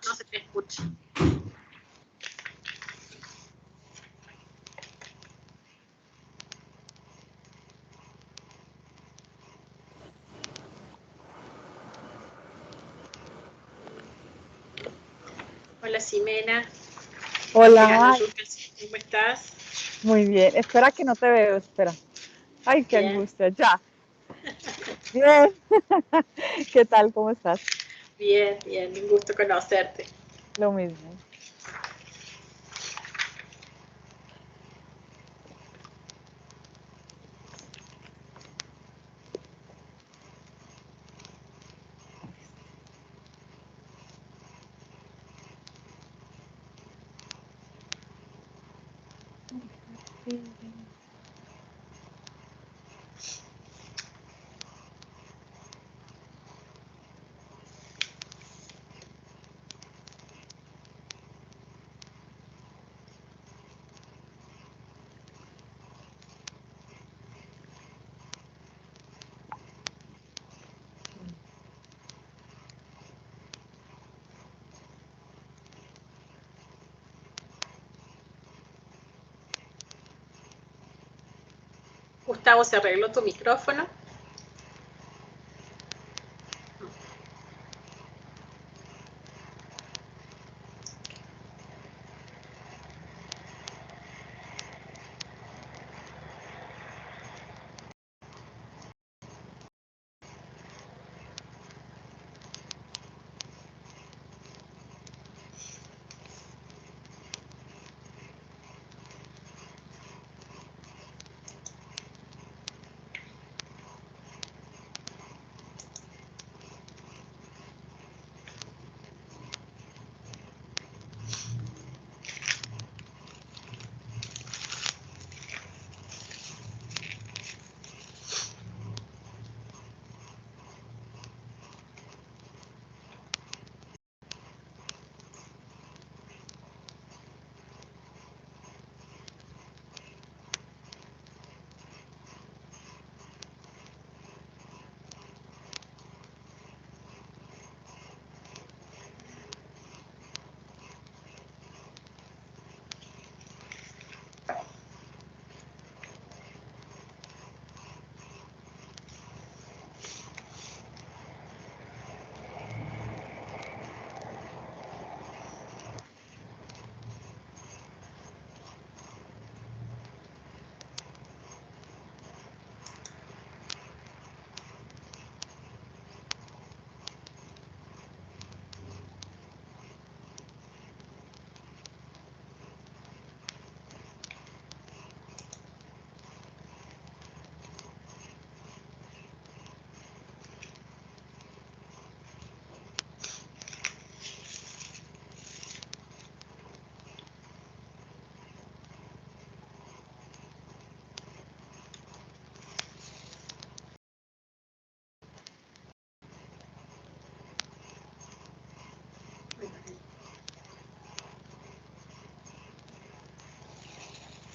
no se te escucha. Hola, Ximena. Hola. ¿Cómo estás? Muy bien. Espera que no te veo, espera. Ay, qué Bien. angustia. Ya. Bien. ¿Qué tal? ¿Cómo estás? Bien, bien. Un gusto conocerte. Lo mismo. Gustavo, ¿se arregló tu micrófono?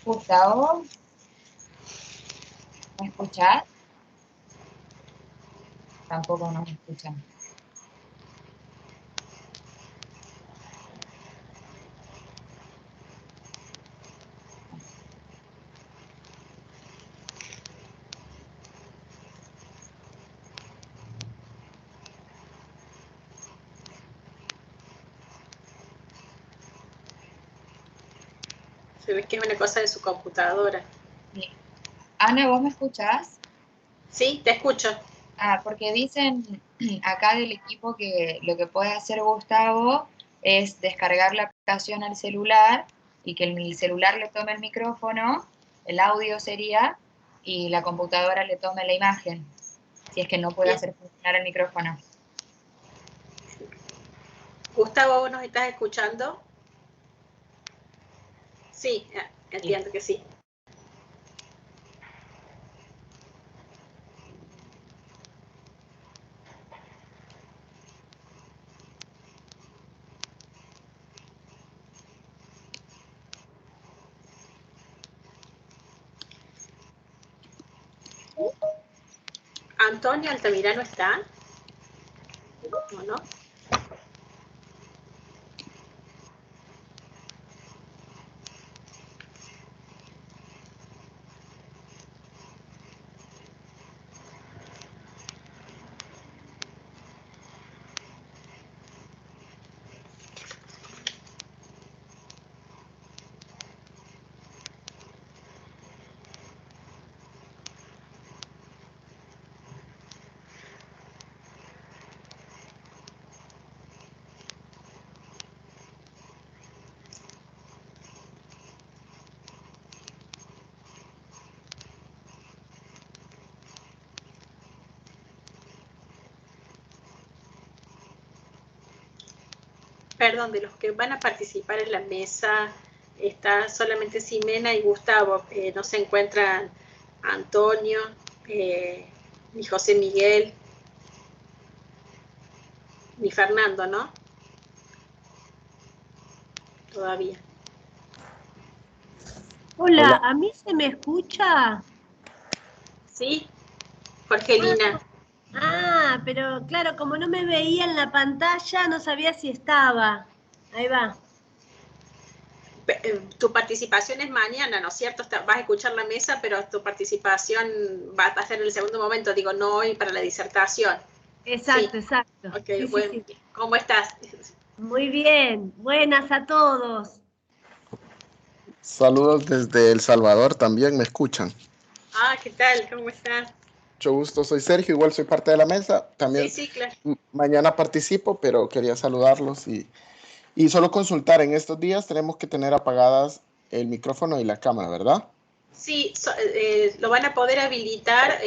Gustavo, ¿me escuchás? Tampoco nos escuchan. Se ve que es una cosa de su computadora. Sí. Ana, ¿vos me escuchás? Sí, te escucho. Ah, porque dicen acá del equipo que lo que puede hacer Gustavo es descargar la aplicación al celular y que el celular le tome el micrófono, el audio sería, y la computadora le tome la imagen, si es que no puede Bien. hacer funcionar el micrófono. Gustavo, ¿vos nos estás escuchando? Sí, entiendo que sí. ¿Antonio Altamirano está? ¿O no? perdón, de los que van a participar en la mesa, está solamente Ximena y Gustavo. No se encuentran Antonio, ni José Miguel, ni Fernando, ¿no? Todavía. Hola, ¿a mí se me escucha? ¿Sí? Jorgelina. Pero claro, como no me veía en la pantalla, no sabía si estaba. Ahí va. Tu participación es mañana, ¿no es cierto? Vas a escuchar la mesa, pero tu participación va a ser en el segundo momento, digo, no hoy para la disertación. Exacto, Sí. exacto. Ok, Sí, bueno, sí. ¿cómo estás? Muy bien, buenas a todos. Saludos desde El Salvador, también me escuchan. Ah, ¿qué tal? ¿Cómo estás? Mucho gusto, soy Sergio, igual soy parte de la mesa. También Sí, claro. mañana participo, pero quería saludarlos y solo consultar. En estos días tenemos que tener apagadas el micrófono y la cámara, ¿verdad? Sí, lo van a poder habilitar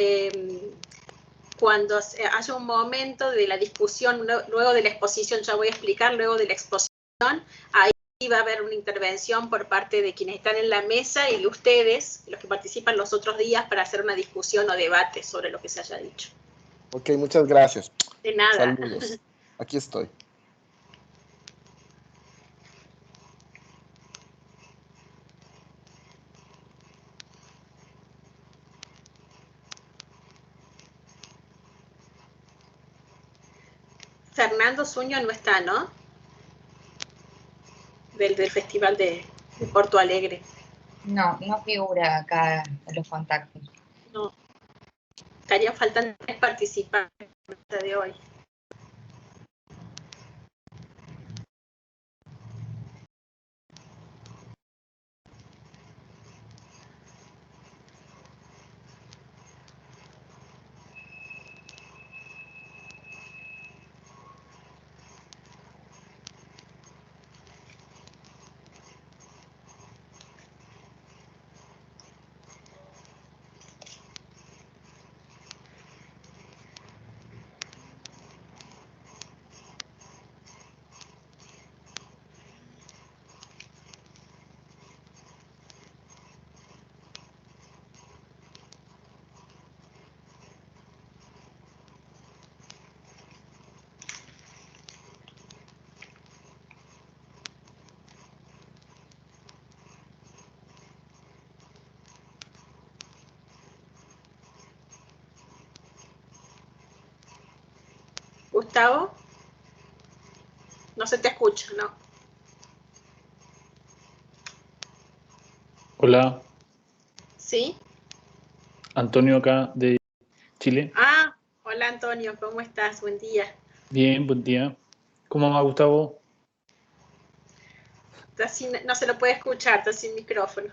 cuando haya un momento de la discusión, luego de la exposición, ya voy a explicar, luego de la exposición, ahí va a haber una intervención por parte de quienes están en la mesa y de ustedes, los que participan los otros días, para hacer una discusión o debate sobre lo que se haya dicho. Ok, muchas gracias. De nada. Saludos. Aquí estoy. Fernando Zuño no está, ¿no? Del Festival de Porto Alegre. No, no figura acá en los contactos. No. Estarían faltando 3 participantes de hoy. Gustavo, no se te escucha, ¿no? Hola, ¿Sí? Antonio acá de Chile. Ah, hola Antonio, ¿cómo estás? Buen día. Bien, buen día. ¿Cómo va, Gustavo? No se lo puede escuchar, está sin micrófono.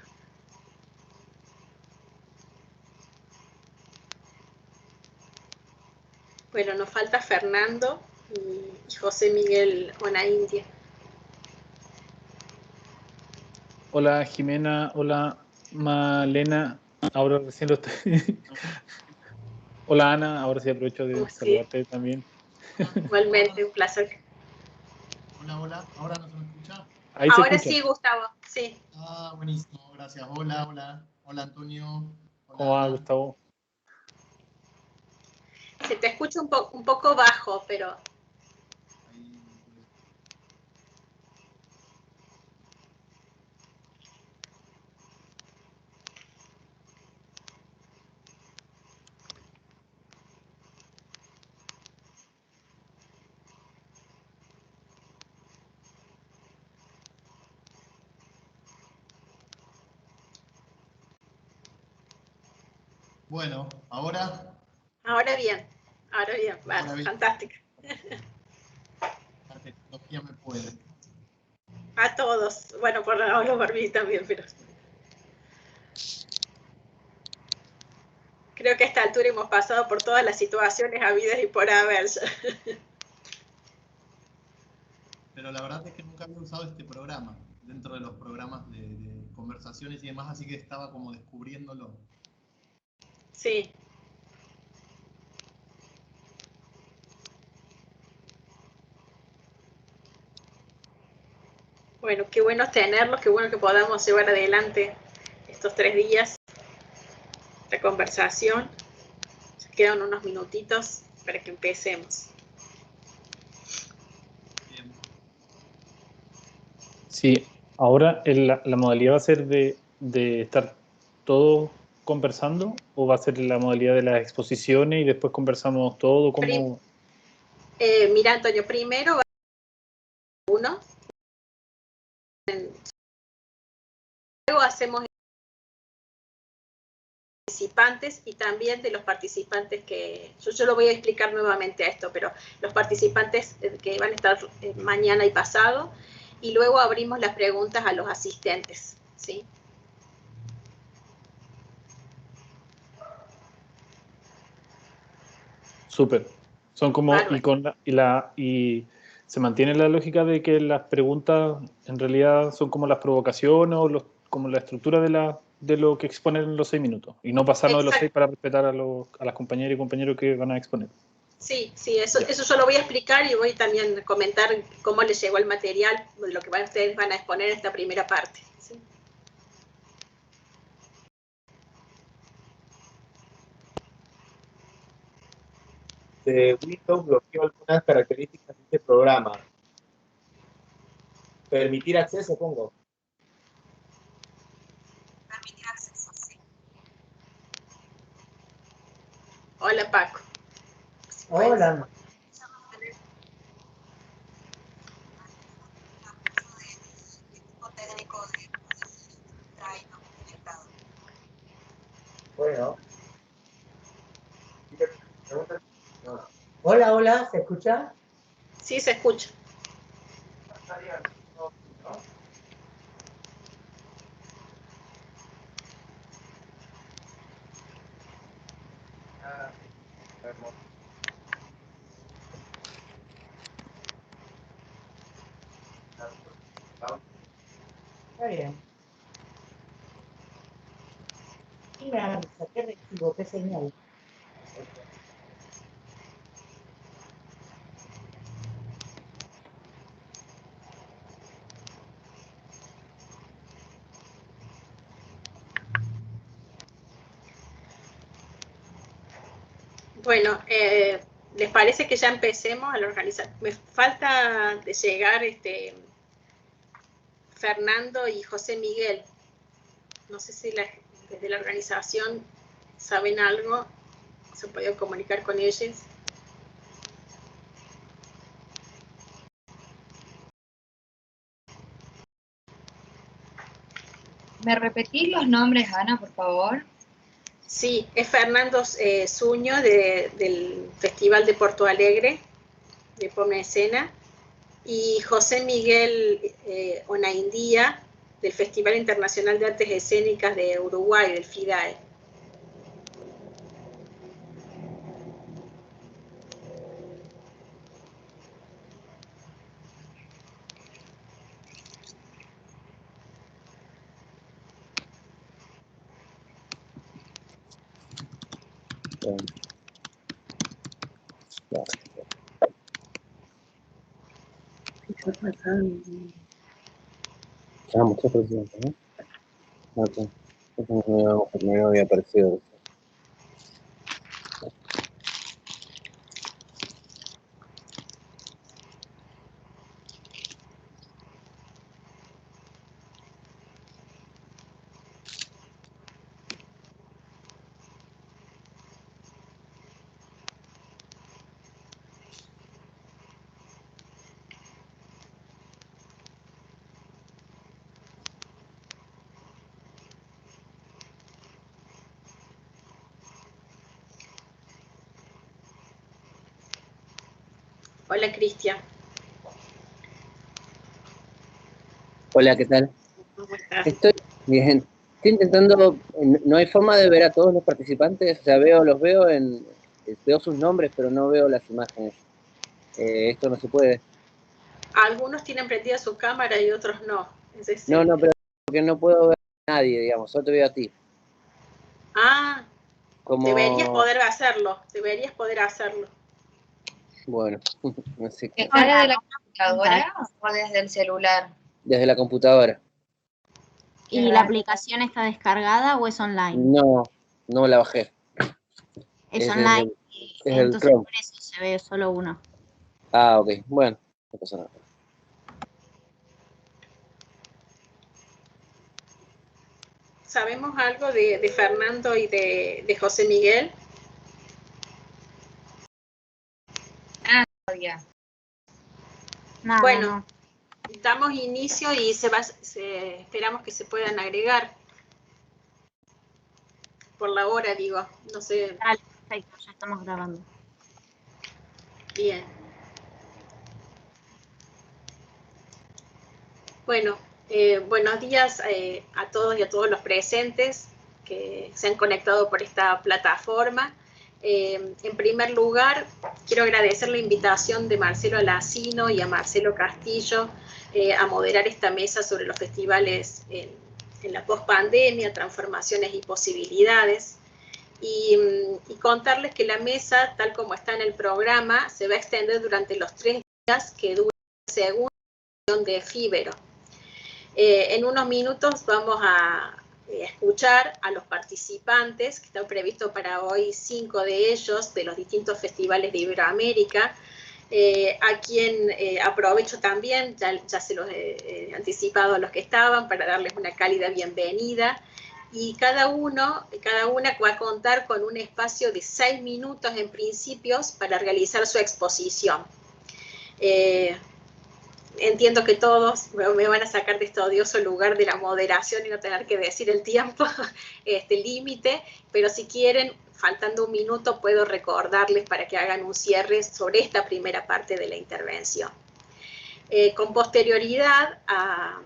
Bueno, nos falta Fernando y José Miguel India. Hola, Jimena. Hola, Malena. Ahora recién lo estoy. Hola, Ana. Ahora sí aprovecho de Sí, saludarte también. igualmente, un placer. Hola, hola. ¿Ahora no se me escucha? Ahí se Ahora escucha. sí, Gustavo, sí. Ah, buenísimo, gracias. Hola, hola. Hola, Antonio. ¿Cómo Hola, va, Ana. Gustavo? Se te escucha un poco bajo, pero Ahí, pues. Bueno, ahora. ahora bien, vale, Ahora bien, fantástico. la tecnología me puede. A todos, bueno, por mí también, pero creo que a esta altura hemos pasado por todas las situaciones habidas y por haber. Pero la verdad es que nunca había usado este programa dentro de los programas de conversaciones y demás, así que estaba como descubriéndolo. Sí. Bueno, qué bueno tenerlos, qué bueno que podamos llevar adelante estos 3 días la conversación. Ya quedan unos minutitos para que empecemos. Bien. Sí, ahora la modalidad va a ser de estar todos conversando, o va a ser la modalidad de las exposiciones y después conversamos todo. ¿Cómo? Mira, Antonio, primero va uno, luego hacemos participantes y también de los participantes que, yo lo voy a explicar nuevamente a esto, pero los participantes que van a estar mañana y pasado, y luego abrimos las preguntas a los asistentes, ¿sí? Súper. Son como, y se mantiene la lógica de que las preguntas en realidad son como las provocaciones o como la estructura de lo que exponen en los 6 minutos, y no pasarnos de los 6 para respetar a las compañeras y compañeros que van a exponer. Sí, eso yo lo voy a explicar, y voy también a comentar cómo les llegó el material, lo que ustedes van a exponer en esta primera parte, ¿sí? Windows bloqueó algunas características de este programa. Permitir acceso, pongo. Permitir acceso, sí. Hola, Paco. Hola. Bueno. Hola, hola, ¿se escucha? Sí, se escucha. Está bien. Y me avisa, ¿qué recibo? ¿Qué señal? Bueno, ¿les parece que ya empecemos a la organización? Me falta de llegar Fernando y José Miguel. No sé si desde la organización saben algo, se pueden comunicar con ellos. ¿Me repetís los nombres, Ana, por favor? Sí, es Fernando Zuño del Festival de Porto Alegre, de Poma Escena, y José Miguel Onaindía, del Festival Internacional de Artes Escénicas de Uruguay, del FIDAE. Muchas presidenta, ¿no? Ok. Me había aparecido. Hola, Cristian. Hola, ¿qué tal? ¿Cómo estás? Estoy bien. Estoy intentando, no hay forma de ver a todos los participantes, o sea, veo sus nombres, pero no veo las imágenes. Esto no se puede. Algunos tienen prendida su cámara y otros no. No, pero porque no puedo ver a nadie, digamos, solo te veo a ti. Ah, Como... deberías poder hacerlo, Bueno, no sé qué. ¿Está desde la computadora o desde el celular? desde la computadora. ¿Y la aplicación está descargada o es online? No, no la bajé. Es online, es el entonces Chrome. por eso se ve solo uno. Ah, ok, bueno, no pasa nada. ¿Sabemos algo de Fernando y de José Miguel? Todavía. Nada, Bueno, no. damos inicio y esperamos que se puedan agregar. Por la hora, digo, no sé. Dale, perfecto, ya estamos grabando. Bien. Bueno, buenos días a todos y a todos los presentes que se han conectado por esta plataforma. En primer lugar, quiero agradecer la invitación de Marcelo Alacino y a Marcelo Castillo a moderar esta mesa sobre los festivales en la pospandemia, transformaciones y posibilidades. Y contarles que la mesa, tal como está en el programa, se va a extender durante los 3 días que dura la segunda sesión de Efímero. En unos minutos vamos a escuchar a los participantes, que están previstos para hoy 5 de ellos, de los distintos festivales de Iberoamérica, a quien aprovecho también, ya se los he anticipado a los que estaban, para darles una cálida bienvenida. Y cada una va a contar con un espacio de 6 minutos en principios para realizar su exposición. Entiendo que todos me van a sacar de este odioso lugar de la moderación y no tener que decir el tiempo, límite, pero si quieren, faltando un minuto, puedo recordarles para que hagan un cierre sobre esta primera parte de la intervención. Con posterioridad a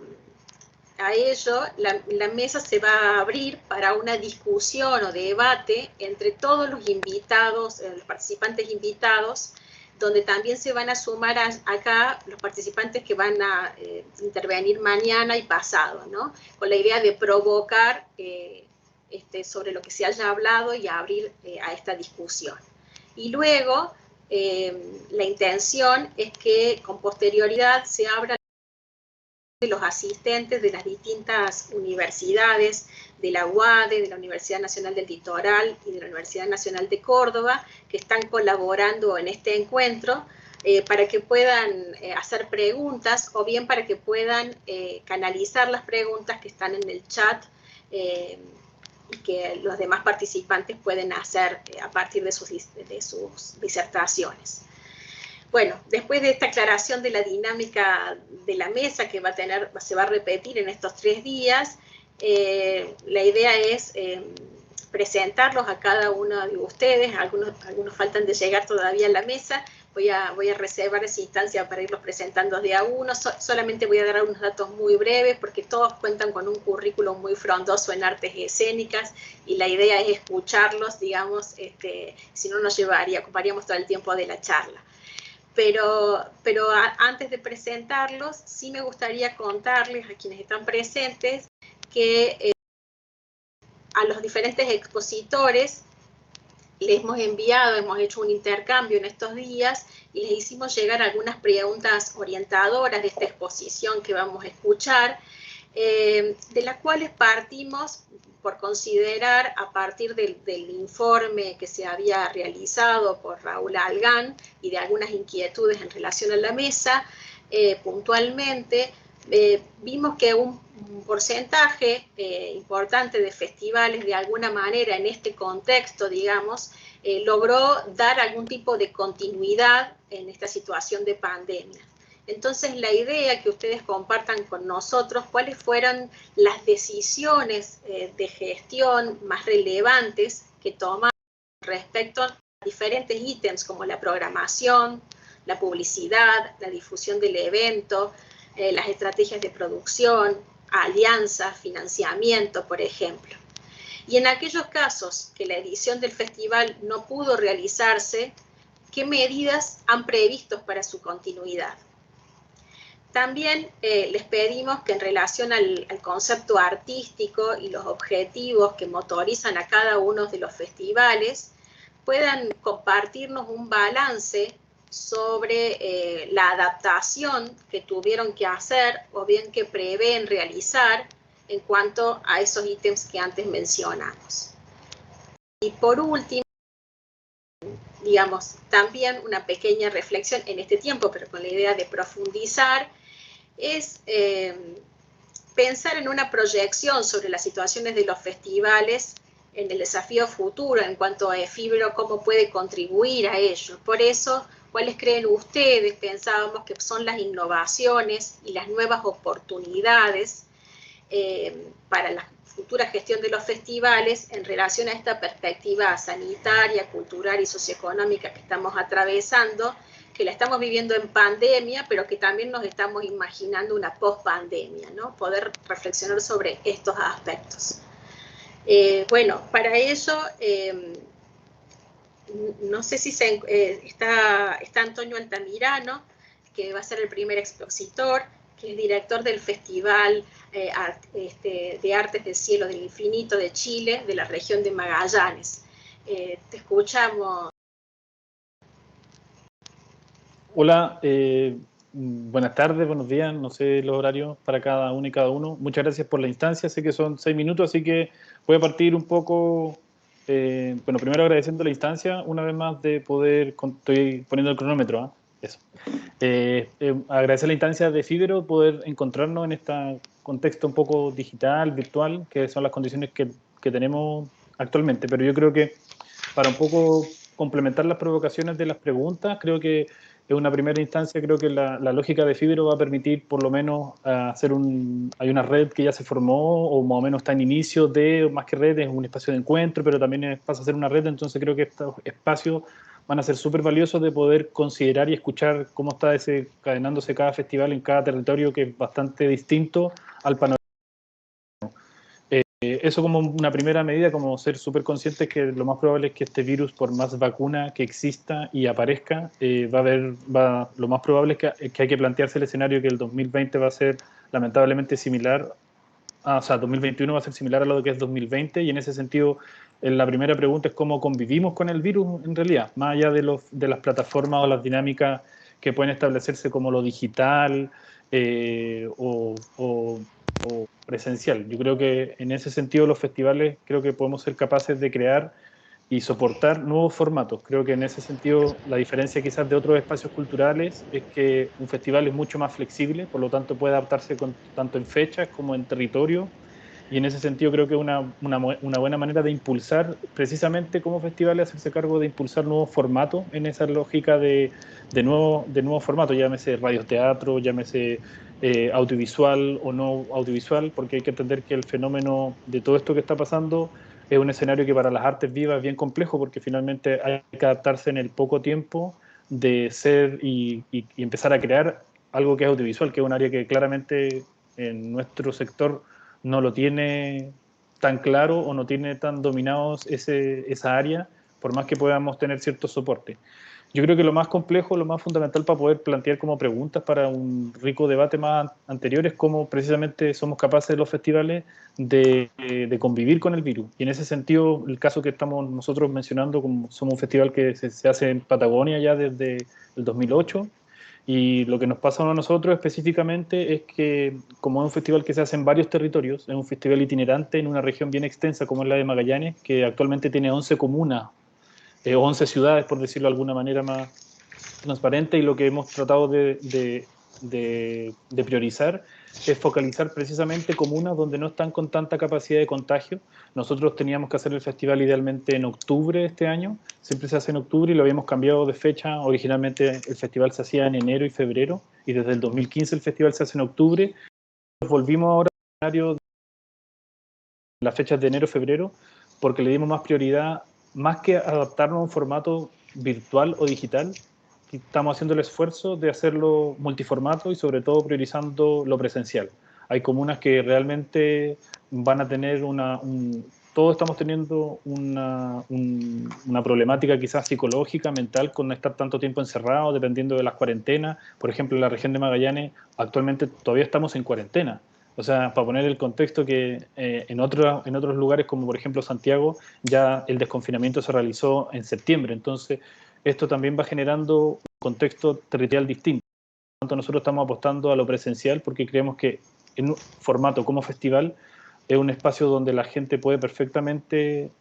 ello, la mesa se va a abrir para una discusión o debate entre todos los invitados, los participantes invitados, donde también se van a sumar acá los participantes que van a intervenir mañana y pasado, ¿no? Con la idea de provocar sobre lo que se haya hablado y abrir a esta discusión. Y luego, la intención es que con posterioridad se abra de los asistentes de las distintas universidades, de la UADE, de la Universidad Nacional del Litoral y de la Universidad Nacional de Córdoba, que están colaborando en este encuentro, para que puedan hacer preguntas o bien para que puedan canalizar las preguntas que están en el chat y que los demás participantes pueden hacer a partir de sus disertaciones. Bueno, después de esta aclaración de la dinámica de la mesa que se va a repetir en estos 3 días, la idea es presentarlos a cada uno de ustedes. Algunos faltan de llegar todavía a la mesa. Voy a reservar esa instancia para irlos presentando de a uno. Solamente voy a dar unos datos muy breves porque todos cuentan con un currículum muy frondoso en artes escénicas y la idea es escucharlos, digamos, si no nos ocuparíamos todo el tiempo de la charla. Pero antes de presentarlos, sí me gustaría contarles a quienes están presentes que a los diferentes expositores les hemos hecho un intercambio en estos días y les hicimos llegar algunas preguntas orientadoras de esta exposición que vamos a escuchar, de las cuales partimos por considerar, a partir del informe que se había realizado por Raúl Algán y de algunas inquietudes en relación a la mesa, puntualmente, vimos que un porcentaje importante de festivales, de alguna manera, en este contexto, digamos, logró dar algún tipo de continuidad en esta situación de pandemia. Entonces, la idea que ustedes compartan con nosotros cuáles fueron las decisiones de gestión más relevantes que tomaron respecto a diferentes ítems como la programación, la publicidad, la difusión del evento, las estrategias de producción, alianzas, financiamiento, por ejemplo. Y en aquellos casos que la edición del festival no pudo realizarse, ¿qué medidas han previsto para su continuidad? También les pedimos que en relación al concepto artístico y los objetivos que motorizan a cada uno de los festivales, puedan compartirnos un balance sobre la adaptación que tuvieron que hacer o bien que prevén realizar en cuanto a esos ítems que antes mencionamos. Y por último, digamos, también una pequeña reflexión en este tiempo, pero con la idea de profundizar, es pensar en una proyección sobre las situaciones de los festivales en el desafío futuro en cuanto a Efíbero, cómo puede contribuir a ello. Por eso, ¿cuáles creen ustedes? Pensábamos que son las innovaciones y las nuevas oportunidades para la futura gestión de los festivales en relación a esta perspectiva sanitaria, cultural y socioeconómica que estamos atravesando, que la estamos viviendo en pandemia, pero que también nos estamos imaginando una post-pandemia, ¿no? Poder reflexionar sobre estos aspectos. Bueno, para ello, no sé si está Antonio Altamirano, que va a ser el primer expositor, que es director del Festival de Artes del Cielo del Infinito de Chile, de la región de Magallanes. Te escuchamos. Hola, buenas tardes, buenos días, no sé los horarios para cada uno y cada uno. Muchas gracias por la instancia, sé que son 6 minutos, así que voy a partir un poco, bueno, primero agradeciendo la instancia, una vez más de poder, estoy poniendo el cronómetro, eso. Agradecer la instancia de Efíbero, poder encontrarnos en este contexto un poco digital, virtual, que son las condiciones que tenemos actualmente, pero yo creo que para un poco complementar las provocaciones de las preguntas, creo que en una primera instancia creo que la lógica de Efíbero va a permitir por lo menos hacer hay una red que ya se formó o más o menos está en inicio de, más que red, es un espacio de encuentro, pero también pasa a ser una red, entonces creo que estos espacios van a ser súper valiosos de poder considerar y escuchar cómo está desencadenándose cada festival en cada territorio, que es bastante distinto al panorama. Eso como una primera medida, como ser súper conscientes que lo más probable es que este virus, por más vacuna que exista y aparezca, lo más probable es que hay que plantearse el escenario que el 2020 va a ser lamentablemente similar, o sea, 2021 va a ser similar a lo que es 2020, y en ese sentido la primera pregunta es cómo convivimos con el virus en realidad, más allá de las plataformas o las dinámicas que pueden establecerse como lo digital o presencial. Yo creo que en ese sentido los festivales creo que podemos ser capaces de crear y soportar nuevos formatos. Creo que en ese sentido la diferencia quizás de otros espacios culturales es que un festival es mucho más flexible, por lo tanto puede adaptarse tanto en fechas como en territorio, y en ese sentido creo que es una buena manera de impulsar, precisamente como festivales, hacerse cargo de impulsar nuevos formatos en esa lógica de nuevos formatos, llámese radioteatro, llámese audiovisual o no audiovisual, porque hay que entender que el fenómeno de todo esto que está pasando es un escenario que para las artes vivas es bien complejo, porque finalmente hay que adaptarse en el poco tiempo de ser y empezar a crear algo que es audiovisual, que es un área que claramente en nuestro sector no lo tiene tan claro o no tiene tan dominados esa área, por más que podamos tener cierto soporte. Yo creo que lo más complejo, lo más fundamental para poder plantear como preguntas para un rico debate más anterior es cómo precisamente somos capaces los festivales de convivir con el virus. Y en ese sentido, el caso que estamos nosotros mencionando, como somos un festival que se hace en Patagonia ya desde el 2008, y lo que nos pasa a nosotros específicamente es que, como es un festival que se hace en varios territorios, es un festival itinerante en una región bien extensa como es la de Magallanes, que actualmente tiene 11 comunas, 11 ciudades, por decirlo de alguna manera más transparente, y lo que hemos tratado de priorizar es focalizar precisamente comunas donde no están con tanta capacidad de contagio. Nosotros teníamos que hacer el festival idealmente en octubre de este año, siempre se hace en octubre y lo habíamos cambiado de fecha. Originalmente el festival se hacía en enero y febrero, y desde el 2015 el festival se hace en octubre. Volvimos ahora al escenario de las fechas de enero y febrero porque le dimos más prioridad, más que adaptarnos a un formato virtual o digital. Estamos haciendo el esfuerzo de hacerlo multiformato y sobre todo priorizando lo presencial. Hay comunas que realmente van a tener todos estamos teniendo una problemática quizás psicológica, mental, con estar tanto tiempo encerrados, dependiendo de las cuarentenas. Por ejemplo, en la región de Magallanes actualmente todavía estamos en cuarentena. O sea, para poner el contexto que en otros lugares, como por ejemplo Santiago, ya el desconfinamiento se realizó en septiembre. Entonces, esto también va generando contexto territorial distinto. Por lo tanto, nosotros estamos apostando a lo presencial porque creemos que en un formato como festival es un espacio donde la gente puede perfectamente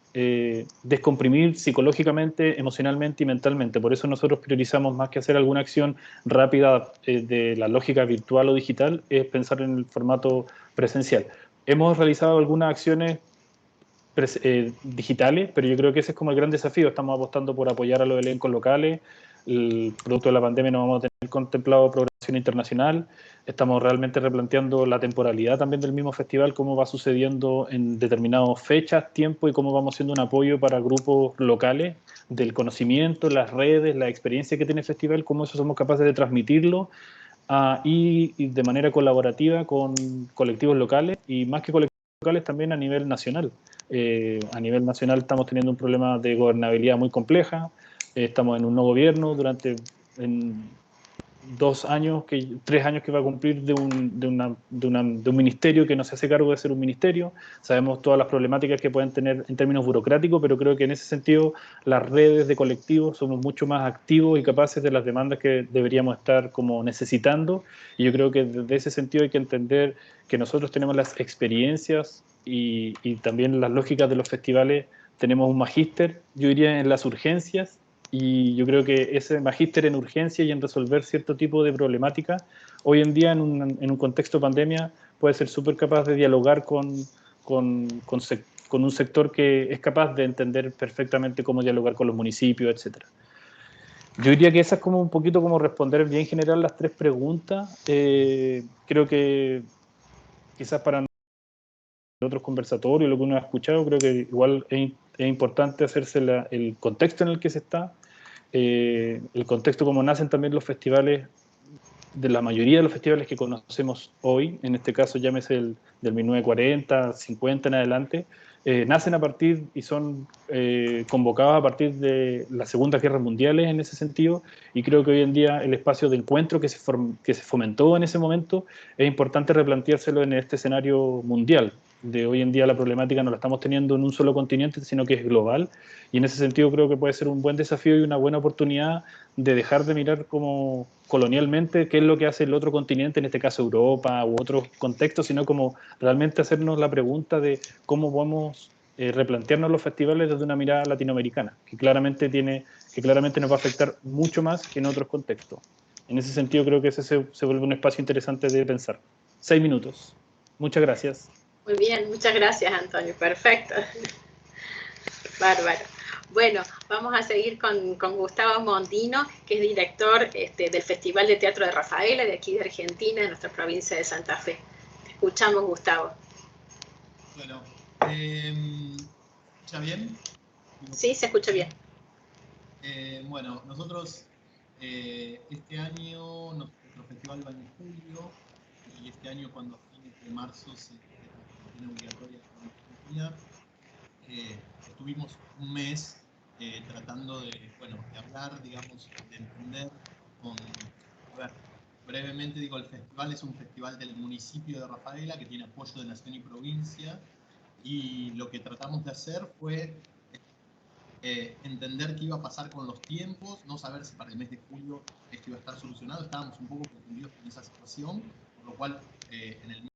descomprimir psicológicamente, emocionalmente y mentalmente. Por eso nosotros priorizamos, más que hacer alguna acción rápida de la lógica virtual o digital, es pensar en el formato presencial. Hemos realizado algunas acciones digitales, pero yo creo que ese es como el gran desafío. Estamos apostando por apoyar a los elencos locales. El producto de la pandemia no vamos a tener contemplado programación internacional. Estamos realmente replanteando la temporalidad también del mismo festival, cómo va sucediendo en determinadas fechas, tiempo y cómo vamos siendo un apoyo para grupos locales del conocimiento, las redes, la experiencia que tiene el festival, cómo eso somos capaces de transmitirlo y de manera colaborativa con colectivos locales y más que colectivos locales también a nivel nacional. A nivel nacional estamos teniendo un problema de gobernabilidad muy compleja, estamos en un nuevo gobierno en 3 años que va a cumplir de un ministerio que no se hace cargo de ser un ministerio. Sabemos todas las problemáticas que pueden tener en términos burocráticos, pero creo que en ese sentido las redes de colectivos somos mucho más activos y capaces de las demandas que deberíamos estar como necesitando, y yo creo que desde ese sentido hay que entender que nosotros tenemos las experiencias y también las lógicas de los festivales. Tenemos un magíster, yo diría, en las urgencias, y yo creo que ese magíster en urgencia y en resolver cierto tipo de problemática, hoy en día en un contexto de pandemia, puede ser súper capaz de dialogar con un sector que es capaz de entender perfectamente cómo dialogar con los municipios, etc. Yo diría que esa es como un poquito como responder bien general las 3 preguntas. Creo que quizás para otros conversatorios, lo que uno ha escuchado, creo que igual es importante hacerse el contexto en el que se está, el contexto como nacen también los festivales, de la mayoría de los festivales que conocemos hoy, en este caso llámese del 1940, 50 en adelante, nacen a partir y son convocados a partir de las Segundas Guerras Mundiales en ese sentido, y creo que hoy en día el espacio de encuentro que se fomentó en ese momento es importante replanteárselo en este escenario mundial. De hoy en día la problemática no la estamos teniendo en un solo continente, sino que es global, y en ese sentido creo que puede ser un buen desafío y una buena oportunidad de dejar de mirar como colonialmente qué es lo que hace el otro continente, en este caso Europa u otros contextos, sino como realmente hacernos la pregunta de cómo podemos replantearnos los festivales desde una mirada latinoamericana, que claramente nos va a afectar mucho más que en otros contextos. En ese sentido creo que ese se vuelve un espacio interesante de pensar. 6 minutos. Muchas gracias. Muy bien, muchas gracias, Antonio. Perfecto. Bárbaro. Bueno, vamos a seguir con Gustavo Mondino, que es director del Festival de Teatro de Rafaela, de aquí de Argentina, de nuestra provincia de Santa Fe. Te escuchamos, Gustavo. Bueno, ¿escucha bien? Sí, se escucha bien. Bueno, nosotros este año, nuestro festival va en julio, y este año cuando a fines de marzo se tiene obligatoria en Argentina, estuvimos un mes tratando de hablar, digamos, de entender a ver, brevemente digo, el festival es un festival del municipio de Rafaela que tiene apoyo de Nación y Provincia, y lo que tratamos de hacer fue entender qué iba a pasar con los tiempos, no saber si para el mes de julio esto iba a estar solucionado. Estábamos un poco confundidos con esa situación, por lo cual en el mes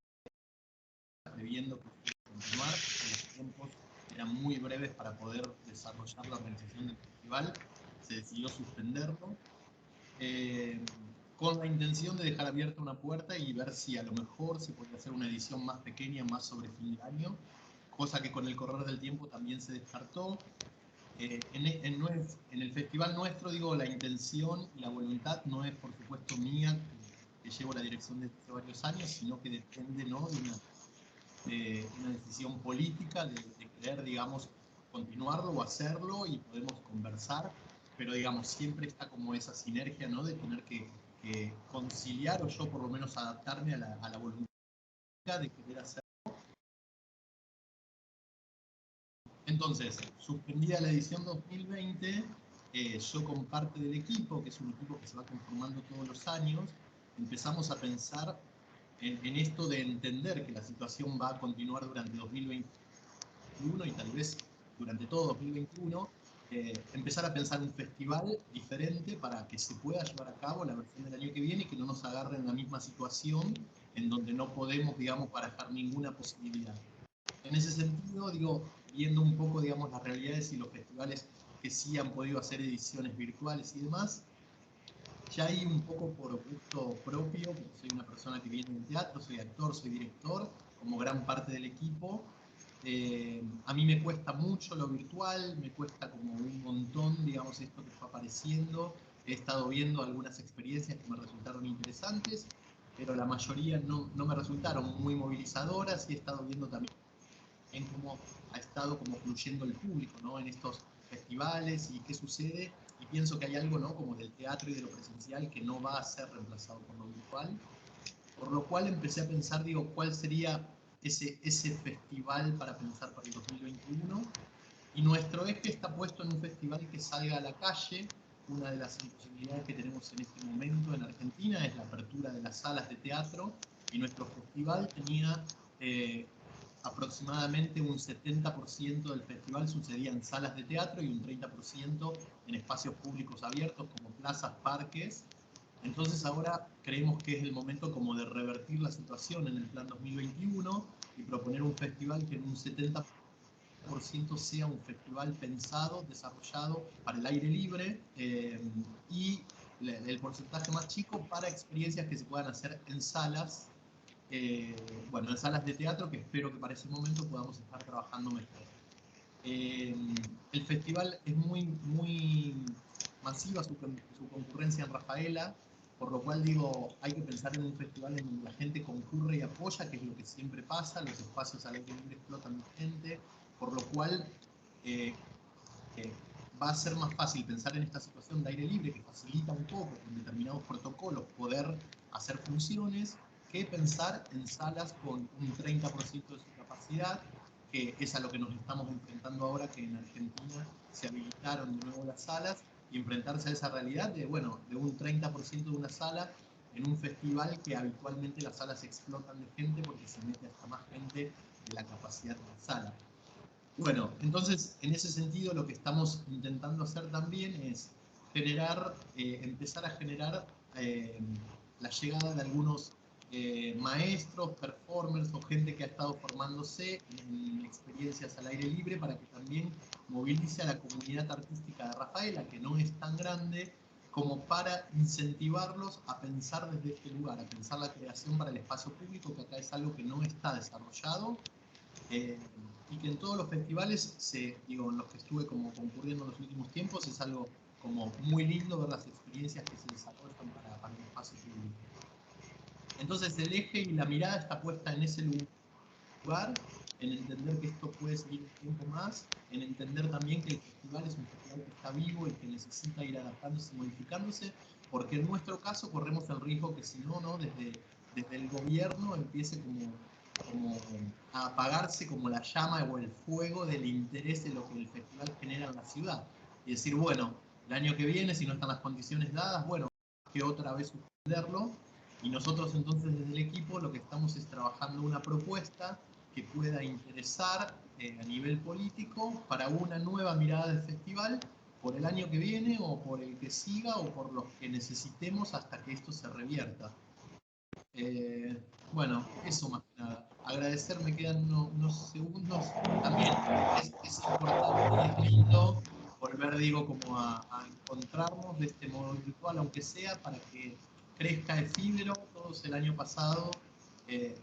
previendo que continuar, los tiempos eran muy breves para poder desarrollar la organización del festival, se decidió suspenderlo, con la intención de dejar abierta una puerta y ver si a lo mejor se podía hacer una edición más pequeña, más sobre fin de año, cosa que con el correr del tiempo también se descartó. En el festival nuestro, digo, la intención y la voluntad no es, por supuesto, mía, que llevo la dirección desde hace varios años, sino que depende, ¿no?, de una decisión política, de querer, digamos, continuarlo o hacerlo, y podemos conversar, pero, digamos, siempre está como esa sinergia, ¿no?, de tener que conciliar, o yo por lo menos adaptarme a la voluntad de querer hacerlo. Entonces, suspendida la edición 2020, yo con parte del equipo, que es un equipo que se va conformando todos los años, empezamos a pensar en esto de entender que la situación va a continuar durante 2021 y tal vez durante todo 2021, empezar a pensar un festival diferente para que se pueda llevar a cabo la versión del año que viene y que no nos agarre en la misma situación en donde no podemos, digamos, barajar ninguna posibilidad. En ese sentido, digo, viendo un poco, digamos, las realidades y los festivales que sí han podido hacer ediciones virtuales y demás, ya hay un poco por gusto propio, porque soy una persona que viene del teatro, soy actor, soy director, como gran parte del equipo. A mí me cuesta mucho lo virtual, me cuesta como un montón, digamos, esto que fue apareciendo. He estado viendo algunas experiencias que me resultaron interesantes, pero la mayoría no me resultaron muy movilizadoras, y he estado viendo también cómo ha estado como fluyendo el público, ¿no?, en estos festivales y qué sucede, y pienso que hay algo, ¿no?, como del teatro y de lo presencial que no va a ser reemplazado por lo virtual, por lo cual empecé a pensar, digo, cuál sería ese festival para pensar para el 2021, y nuestro eje está puesto en un festival que salga a la calle. Una de las imposibilidades que tenemos en este momento en Argentina es la apertura de las salas de teatro, y nuestro festival tenía aproximadamente un 70% del festival sucedía en salas de teatro y un 30% en espacios públicos abiertos como plazas, parques. Entonces ahora creemos que es el momento como de revertir la situación en el plan 2021 y proponer un festival que en un 70% sea un festival pensado, desarrollado para el aire libre, y el porcentaje más chico para experiencias que se puedan hacer en salas, bueno, en salas de teatro, que espero que para ese momento podamos estar trabajando mejor. El festival es muy masiva su concurrencia en Rafaela, por lo cual digo, hay que pensar en un festival en donde la gente concurre y apoya, que es lo que siempre pasa, los espacios al aire libre explotan de gente, por lo cual va a ser más fácil pensar en esta situación de aire libre, que facilita un poco con determinados protocolos poder hacer funciones, que pensar en salas con un 30% de su capacidad, que es a lo que nos estamos enfrentando ahora, que en Argentina se habilitaron de nuevo las salas, y enfrentarse a esa realidad de, bueno, de un 30% de una sala en un festival que habitualmente las salas explotan de gente porque se mete hasta más gente de la capacidad de la sala. Bueno, entonces, en ese sentido, lo que estamos intentando hacer también es generar, empezar a generar la llegada de algunos maestros, performers o gente que ha estado formándose en experiencias al aire libre, para que también movilice a la comunidad artística de Rafaela, que no es tan grande, como para incentivarlos a pensar desde este lugar, a pensar la creación para el espacio público, que acá es algo que no está desarrollado, y que en todos los festivales, digo, en los que estuve como concurriendo en los últimos tiempos, es algo como muy lindo ver las experiencias que se desarrollan para el espacio público. Entonces el eje y la mirada está puesta en ese lugar, en entender que esto puede seguir un tiempo más, en entender también que el festival es un festival que está vivo y que necesita ir adaptándose y modificándose, porque en nuestro caso corremos el riesgo que si no, desde el gobierno empiece como a apagarse como la llama o el fuego del interés de lo que el festival genera en la ciudad. Y decir, bueno, el año que viene, si no están las condiciones dadas, bueno, que otra vez suspenderlo. Y nosotros entonces desde el equipo lo que estamos es trabajando una propuesta que pueda interesar a nivel político para una nueva mirada del festival por el año que viene o por el que siga o por los que necesitemos hasta que esto se revierta. Bueno, eso más que nada. Agradecer, me quedan unos segundos. También es importante y es lindo volver, digo, como a encontrarnos de este modo virtual, aunque sea para que crezca efímero. Todos el año pasado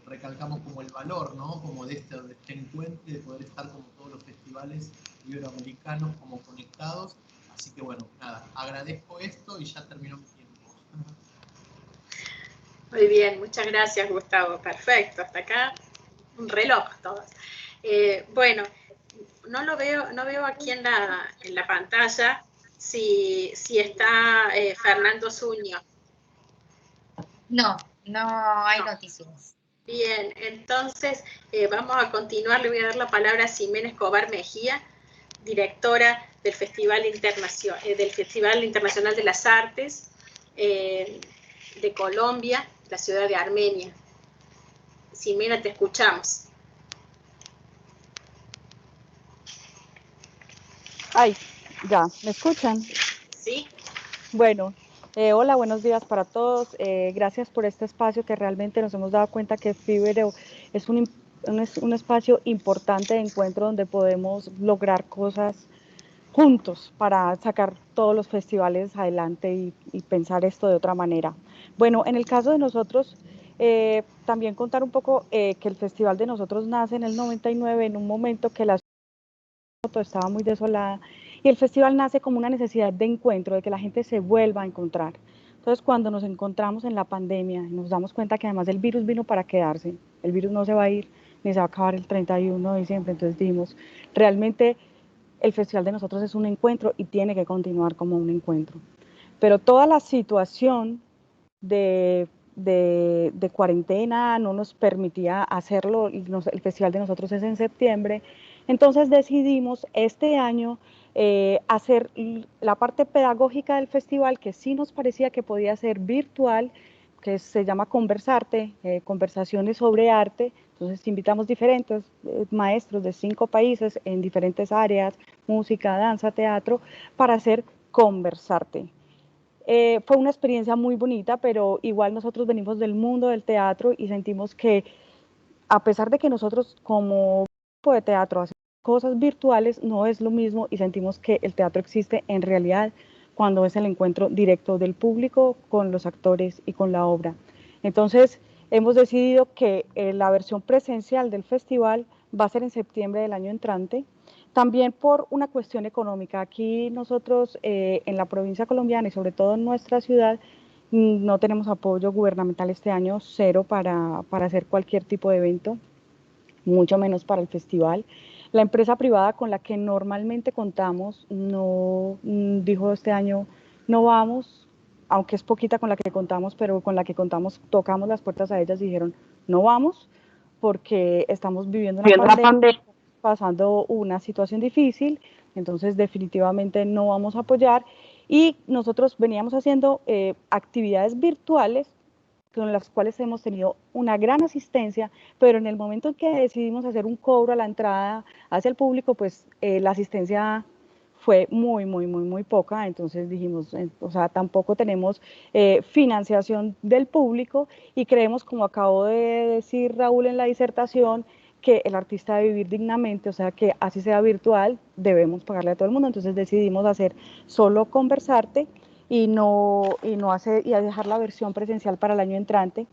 recalcamos como el valor, ¿no?, como de este encuentro y de poder estar como todos los festivales iberoamericanos como conectados. Así que bueno, nada, agradezco esto y ya terminó mi tiempo. Muy bien, muchas gracias, Gustavo. Perfecto, hasta acá un reloj todos. Bueno, no veo aquí en la pantalla si está Fernando Zuño. No hay noticias. Bien, entonces vamos a continuar. Le voy a dar la palabra a Ximena Escobar Mejía, directora del Festival Internacional de las Artes de Colombia, la ciudad de Armenia. Ximena, te escuchamos. Ay, Ya, ¿me escuchan? Sí. Bueno, hola, buenos días para todos. Gracias por este espacio que realmente nos hemos dado cuenta que Fibero es un espacio importante de encuentro donde podemos lograr cosas juntos para sacar todos los festivales adelante y pensar esto de otra manera. Bueno, en el caso de nosotros, también contar un poco que el festival de nosotros nace en el 99, en un momento que la ciudad estaba muy desolada, y el festival nace como una necesidad de encuentro, de que la gente se vuelva a encontrar. Entonces, cuando nos encontramos en la pandemia, nos damos cuenta que además el virus vino para quedarse, el virus no se va a ir, ni se va a acabar el 31 de diciembre, entonces dijimos, realmente el festival de nosotros es un encuentro y tiene que continuar como un encuentro. Pero toda la situación de cuarentena no nos permitía hacerlo, el festival de nosotros es en septiembre, entonces decidimos este año hacer la parte pedagógica del festival, que sí nos parecía que podía ser virtual, que se llama Conversarte, conversaciones sobre arte. Entonces invitamos diferentes maestros de 5 países en diferentes áreas, música, danza, teatro, para hacer Conversarte. Fue una experiencia muy bonita, pero igual nosotros venimos del mundo del teatro y sentimos que a pesar de que nosotros como grupo de teatro hacemos cosas virtuales, no es lo mismo y sentimos que el teatro existe en realidad cuando es el encuentro directo del público con los actores y con la obra. Entonces, hemos decidido que la versión presencial del festival va a ser en septiembre del año entrante, también por una cuestión económica. Aquí nosotros en la provincia colombiana y sobre todo en nuestra ciudad no tenemos apoyo gubernamental este año, cero para hacer cualquier tipo de evento, mucho menos para el festival. La empresa privada con la que normalmente contamos no dijo este año no vamos, aunque es poquita con la que contamos, pero con la que contamos tocamos las puertas a ellas y dijeron no vamos porque estamos viviendo una pandemia, pasando una situación difícil, entonces definitivamente no vamos a apoyar. Y nosotros veníamos haciendo actividades virtuales con las cuales hemos tenido una gran asistencia, pero en el momento en que decidimos hacer un cobro a la entrada hacia el público, pues la asistencia fue muy poca, entonces dijimos, o sea, tampoco tenemos financiación del público y creemos, como acabó de decir Raúl en la disertación, que el artista debe vivir dignamente, o sea, que así sea virtual, debemos pagarle a todo el mundo, entonces decidimos hacer solo Conversarte y dejar la versión presencial para el año entrante,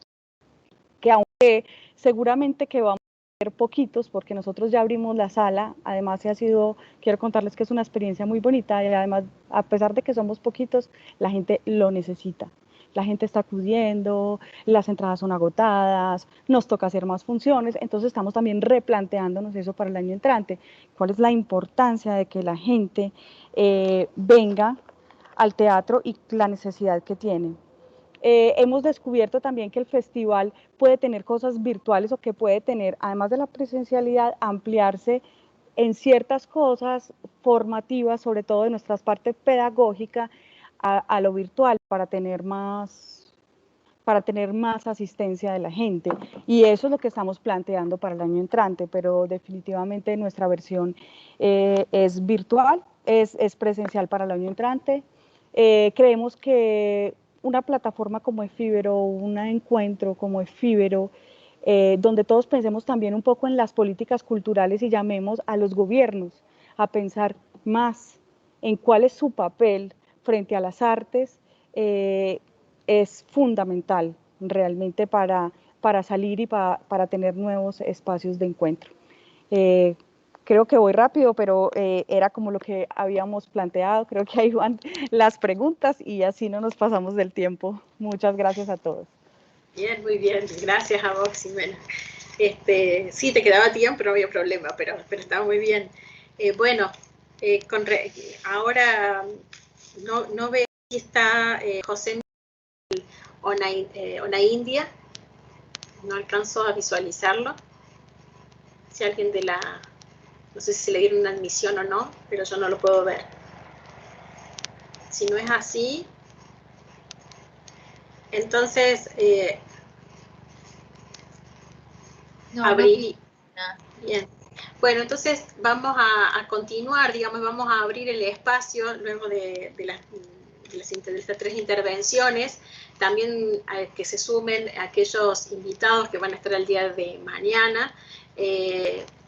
que aunque seguramente que vamos a ser poquitos, porque nosotros ya abrimos la sala, además quiero contarles que es una experiencia muy bonita, y además, a pesar de que somos poquitos, la gente lo necesita. La gente está acudiendo, las entradas son agotadas, nos toca hacer más funciones, entonces estamos también replanteándonos eso para el año entrante. ¿Cuál es la importancia de que la gente venga al teatro y la necesidad que tienen? Hemos descubierto también que el festival puede tener cosas virtuales o que puede tener, además de la presencialidad, ampliarse en ciertas cosas formativas, sobre todo de nuestra parte pedagógica, a lo virtual para tener más asistencia de la gente, y eso es lo que estamos planteando para el año entrante, pero definitivamente nuestra versión es virtual, es presencial para el año entrante. Creemos que una plataforma como Efíbero, un encuentro como Efíbero, donde todos pensemos también un poco en las políticas culturales y llamemos a los gobiernos a pensar más en cuál es su papel frente a las artes, es fundamental realmente para salir y para tener nuevos espacios de encuentro. Creo que voy rápido, pero era como lo que habíamos planteado. Creo que ahí van las preguntas y así no nos pasamos del tiempo. Muchas gracias a todos. Bien, muy bien. Gracias a vos, Ximena. Sí, te quedaba tiempo, no había problema, pero estaba muy bien. Bueno, ahora no veo si está José Ona India. No alcanzo a visualizarlo. Si alguien no sé si se le dieron una admisión o no, pero yo no lo puedo ver. Si no es así, entonces no, abrir. no. Bien. Bueno, entonces vamos a continuar, digamos, vamos a abrir el espacio luego de estas 3 intervenciones, también que se sumen aquellos invitados que van a estar el día de mañana,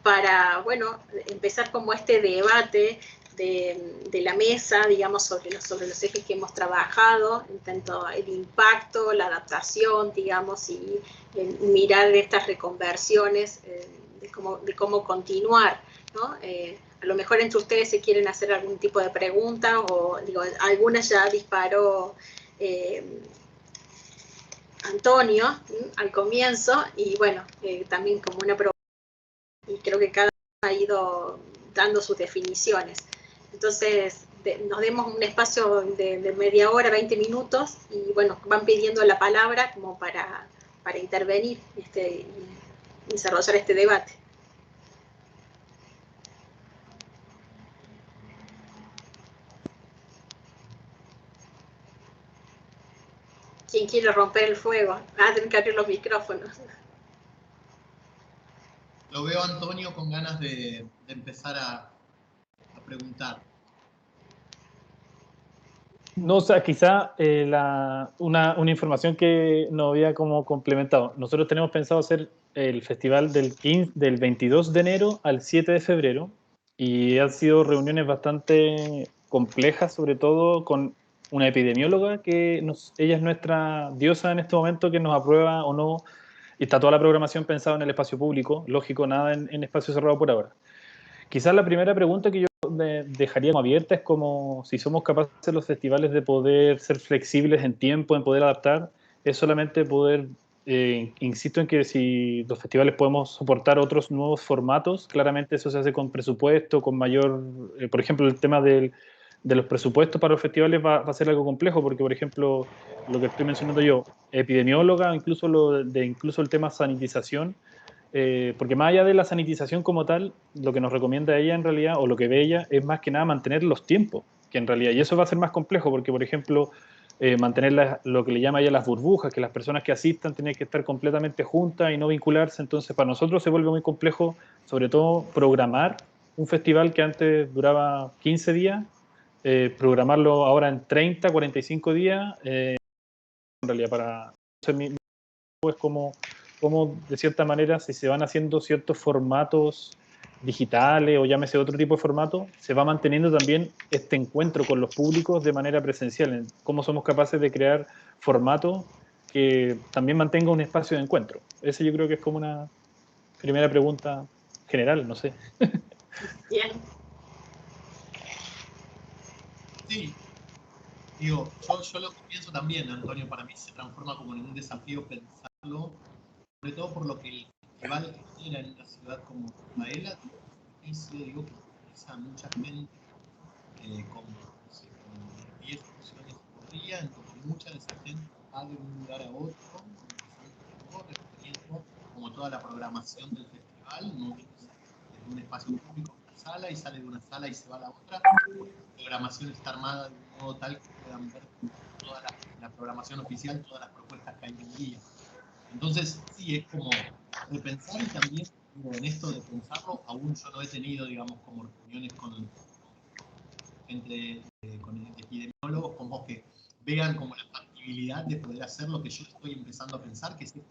para, bueno, empezar como este debate de la mesa, digamos, sobre los ejes que hemos trabajado, tanto el impacto, la adaptación, digamos, y mirar estas reconversiones, de cómo continuar, ¿no? A lo mejor entre ustedes se quieren hacer algún tipo de pregunta, o digo, algunas ya disparó Antonio al comienzo, y bueno, también como una pregunta, y creo que cada uno ha ido dando sus definiciones. Entonces, nos demos un espacio de media hora, 20 minutos, y bueno, van pidiendo la palabra como para intervenir y desarrollar este debate. ¿Quién quiere romper el fuego? Tienen que abrir los micrófonos. Lo veo a Antonio con ganas de empezar a preguntar. No, o sea, quizá una información que no había como complementado. Nosotros tenemos pensado hacer el festival del 22 de enero al 7 de febrero, y han sido reuniones bastante complejas, sobre todo con una epidemióloga que ella es nuestra diosa en este momento, que nos aprueba o no, y está toda la programación pensada en el espacio público, lógico, nada en espacio cerrado por ahora. Quizás la primera pregunta que yo dejaría abierta es como si somos capaces los festivales de poder ser flexibles en tiempo, en poder adaptar, es solamente poder, insisto en que si los festivales podemos soportar otros nuevos formatos, claramente eso se hace con presupuesto, con mayor, por ejemplo, el tema de los presupuestos para los festivales va a ser algo complejo, porque por ejemplo, lo que estoy mencionando yo, epidemióloga, incluso incluso el tema sanitización, porque más allá de la sanitización como tal, lo que nos recomienda ella en realidad, o lo que ve ella, es más que nada mantener los tiempos, que en realidad, y eso va a ser más complejo, porque por ejemplo, mantener lo que le llama ella las burbujas, que las personas que asistan tienen que estar completamente juntas y no vincularse, entonces para nosotros se vuelve muy complejo, sobre todo programar un festival que antes duraba 15 días, programarlo ahora en 30, 45 días, en realidad para... Es como de cierta manera, si se van haciendo ciertos formatos digitales o llámese otro tipo de formato, se va manteniendo también este encuentro con los públicos de manera presencial. Cómo somos capaces de crear formatos que también mantenga un espacio de encuentro. Ese yo creo que es como una primera pregunta general, no sé. Bien. Sí. Digo, yo lo que pienso también, Antonio, para mí se transforma como en un desafío pensarlo, sobre todo por lo que el festival genera en una ciudad como Rafaela, digo que utiliza mucha gente con 10 funciones por día, entonces mucha de esa gente va de un lugar a otro, como toda la programación del festival, no es un espacio público, una sala, y sale de una sala y se va a la otra. La programación está armada de un modo tal que puedan ver toda la programación oficial, todas las propuestas que hay en el día. Entonces, sí, es como repensar, y también en esto de pensarlo, aún yo no he tenido, digamos, como reuniones con gente, con epidemiólogos, como que vean como la factibilidad de poder hacer lo que yo estoy empezando a pensar, que es esto,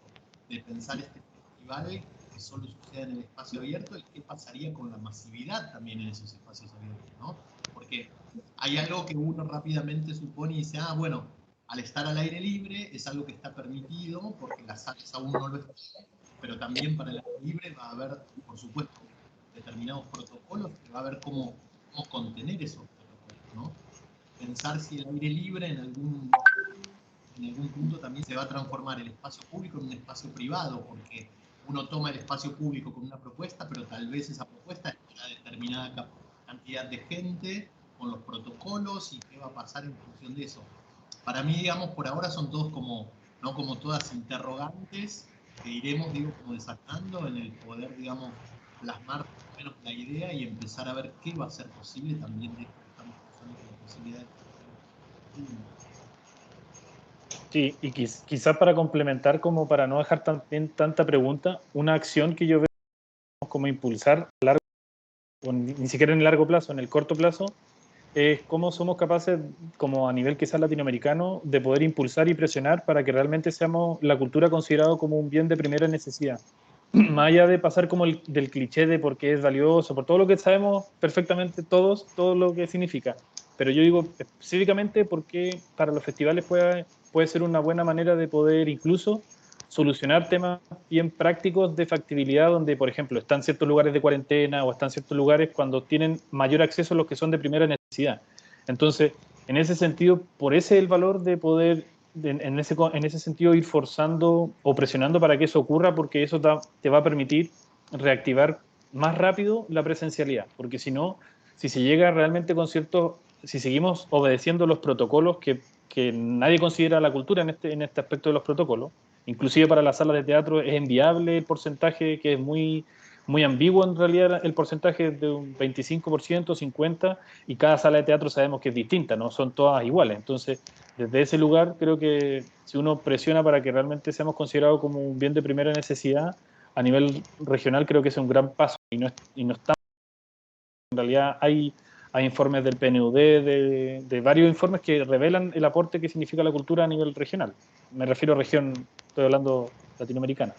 de pensar este festival que solo sucede en el espacio abierto, y qué pasaría con la masividad también en esos espacios abiertos, ¿no? Porque hay algo que uno rápidamente supone y dice, bueno, al estar al aire libre es algo que está permitido, porque las salas aún no lo están, pero también para el aire libre va a haber, por supuesto, determinados protocolos, que va a haber cómo contener esos protocolos, ¿no? Pensar si el aire libre en algún punto también se va a transformar el espacio público en un espacio privado, porque uno toma el espacio público con una propuesta, pero tal vez esa propuesta es para determinada cantidad de gente, con los protocolos, y qué va a pasar en función de eso. Para mí, digamos, por ahora son todos como, no como todas interrogantes que iremos, digo, como desatando en el poder, digamos, plasmar menos la idea y empezar a ver qué va a ser posible también de esto que estamos pensando con la posibilidad de... Sí, y quizás para complementar, como para no dejar también tanta pregunta, una acción que yo veo como impulsar a largo o ni siquiera en el largo plazo, en el corto plazo, es cómo somos capaces, como a nivel quizás latinoamericano, de poder impulsar y presionar para que realmente seamos la cultura considerado como un bien de primera necesidad. Más allá de pasar como del cliché de por qué es valioso, por todo lo que sabemos perfectamente todos, todo lo que significa. Pero yo digo específicamente porque para los festivales puede ser una buena manera de poder incluso solucionar temas bien prácticos de factibilidad, donde, por ejemplo, están ciertos lugares de cuarentena o están ciertos lugares cuando tienen mayor acceso a los que son de primera necesidad. Entonces, en ese sentido, por ese es el valor de poder, en ese sentido, ir forzando o presionando para que eso ocurra, porque eso te va a permitir reactivar más rápido la presencialidad, porque si no, si se llega realmente con si seguimos obedeciendo los protocolos que nadie considera la cultura en este aspecto de los protocolos, inclusive para las salas de teatro es inviable el porcentaje, que es muy, muy ambiguo en realidad, el porcentaje de un 25%, 50%, y cada sala de teatro sabemos que es distinta, no son todas iguales. Entonces, desde ese lugar, creo que si uno presiona para que realmente seamos considerados como un bien de primera necesidad, a nivel regional creo que es un gran paso, y no está. En realidad hay informes del PNUD, de varios informes que revelan el aporte que significa la cultura a nivel regional. Me refiero a región, estoy hablando latinoamericana.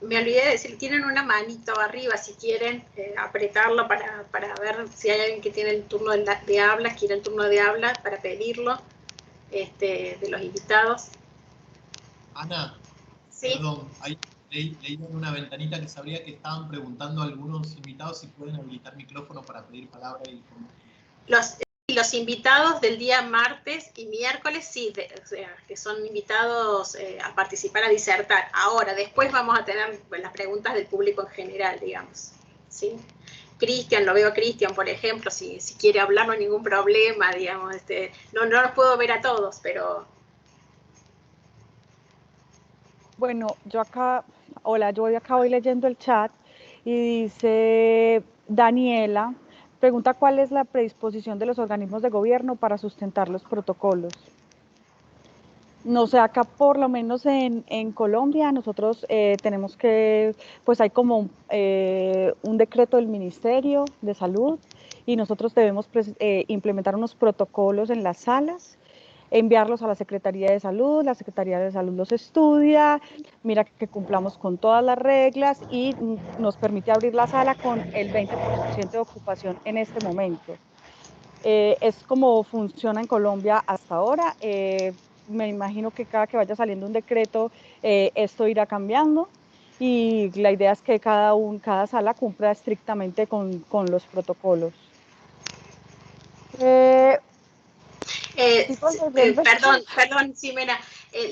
Me olvidé de decir, tienen una manito arriba, si quieren apretarlo para ver si hay alguien que tiene el turno de habla, quiere el turno de habla, para pedirlo, de los invitados. Ana, sí. Perdón, ahí leí en una ventanita que sabría que estaban preguntando a algunos invitados si pueden habilitar micrófono para pedir palabra. Los invitados del día martes y miércoles, sí, o sea, que son invitados a participar, a disertar. Ahora, después vamos a tener las preguntas del público en general, digamos. ¿Sí? Cristian, lo veo a Cristian, por ejemplo, si quiere hablar no hay ningún problema, digamos. No los puedo ver a todos, pero... Bueno, yo acá voy leyendo el chat y dice Daniela, pregunta cuál es la predisposición de los organismos de gobierno para sustentar los protocolos. No sé, acá por lo menos en Colombia nosotros tenemos que, pues hay como un decreto del Ministerio de Salud y nosotros debemos implementar unos protocolos en las salas, enviarlos a la Secretaría de Salud, la Secretaría de Salud los estudia, mira que cumplamos con todas las reglas y nos permite abrir la sala con el 20% de ocupación en este momento. Es como funciona en Colombia hasta ahora. Me imagino que cada que vaya saliendo un decreto, esto irá cambiando y la idea es que cada sala cumpla estrictamente con los protocolos. Perdón, Ximena,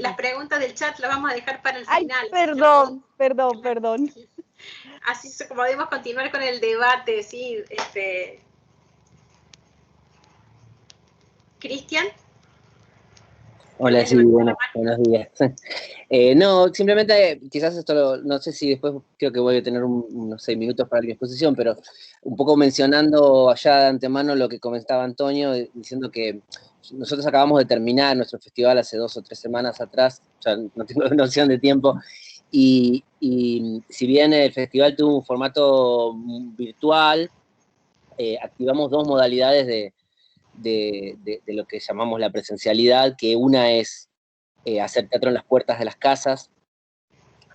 las preguntas del chat las vamos a dejar para el final. Perdón. Así como podemos continuar con el debate, ¿sí? ¿Cristian? Hola, sí, buenos días. No, simplemente, quizás esto, no sé si después creo que voy a tener unos 6 minutos para mi exposición, pero un poco mencionando allá de antemano lo que comentaba Antonio, diciendo que nosotros acabamos de terminar nuestro festival hace 2 o 3 semanas atrás, ya no tengo noción de tiempo, y si bien el festival tuvo un formato virtual, activamos 2 modalidades de lo que llamamos la presencialidad, que una es hacer teatro en las puertas de las casas,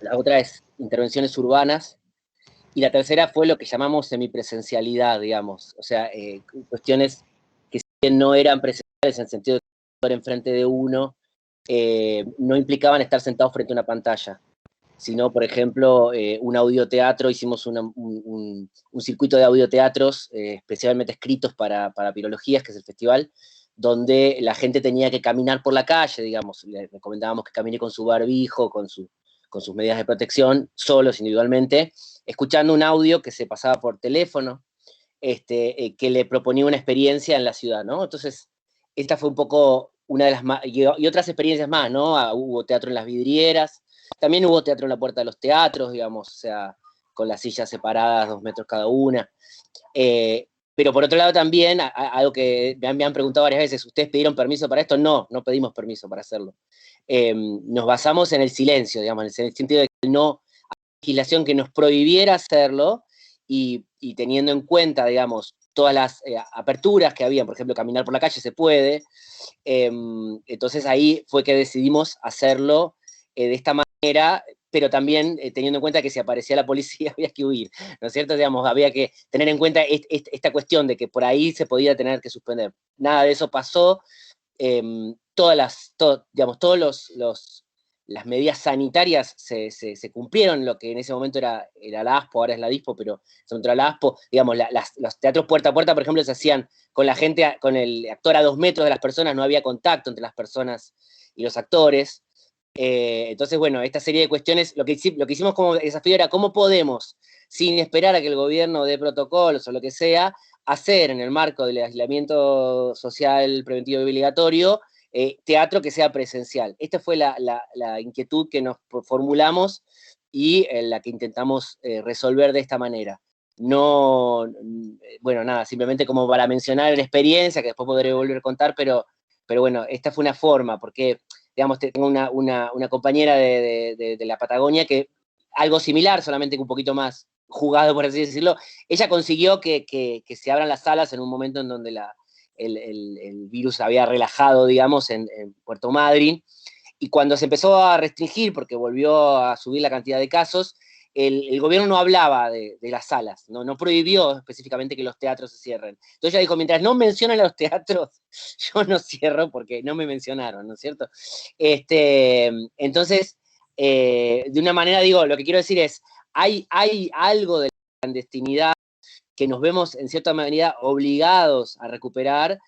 la otra es intervenciones urbanas, y la tercera fue lo que llamamos semipresencialidad, digamos, o sea, cuestiones que si bien no eran presenciales en el sentido de estar enfrente de uno, no implicaban estar sentados frente a una pantalla, sino, por ejemplo, un audioteatro, hicimos un circuito de audioteatros especialmente escritos para Pirologías, que es el festival, donde la gente tenía que caminar por la calle, digamos, le recomendábamos que camine con su barbijo, con sus medidas de protección, solos, individualmente, escuchando un audio que se pasaba por teléfono, que le proponía una experiencia en la ciudad, ¿no? Entonces, esta fue un poco una de las más, y otras experiencias más, ¿no? Hubo teatro en las vidrieras, también hubo teatro en la puerta de los teatros, digamos, o sea, con las sillas separadas, 2 metros cada una. Pero por otro lado también, algo que me han preguntado varias veces, ¿ustedes pidieron permiso para esto? No, no pedimos permiso para hacerlo. Nos basamos en el silencio, digamos, en el sentido de que no legislación que nos prohibiera hacerlo, y teniendo en cuenta, digamos, todas las aperturas que habían, por ejemplo, caminar por la calle se puede, entonces ahí fue que decidimos hacerlo de esta manera, pero también teniendo en cuenta que si aparecía la policía había que huir, ¿no es cierto? Digamos, había que tener en cuenta esta cuestión de que por ahí se podía tener que suspender. Nada de eso pasó. Todas las medidas sanitarias se cumplieron, lo que en ese momento era la ASPO, ahora es la DISPO, pero en ese momento era la ASPO. Digamos, los teatros puerta a puerta, por ejemplo, se hacían con la gente, con el actor a 2 metros de las personas, no había contacto entre las personas y los actores. Entonces, bueno, esta serie de cuestiones, lo que hicimos como desafío era cómo podemos, sin esperar a que el gobierno dé protocolos o lo que sea, hacer en el marco del aislamiento social preventivo y obligatorio teatro que sea presencial. Esta fue la inquietud que nos formulamos y la que intentamos resolver de esta manera. No, bueno, nada, simplemente como para mencionar la experiencia, que después podré volver a contar, pero bueno, esta fue una forma, porque, digamos, tengo una compañera de la Patagonia que algo similar, solamente que un poquito más jugado, por así decirlo, ella consiguió que se abran las salas en un momento en donde el virus había relajado, digamos, en Puerto Madryn, y cuando se empezó a restringir, porque volvió a subir la cantidad de casos, el gobierno no hablaba de las salas, no prohibió específicamente que los teatros se cierren. Entonces ella dijo, mientras no mencionan a los teatros, yo no cierro porque no me mencionaron, ¿no es cierto? Entonces, de una manera, digo, lo que quiero decir es, hay algo de la clandestinidad que nos vemos en cierta manera obligados a recuperar,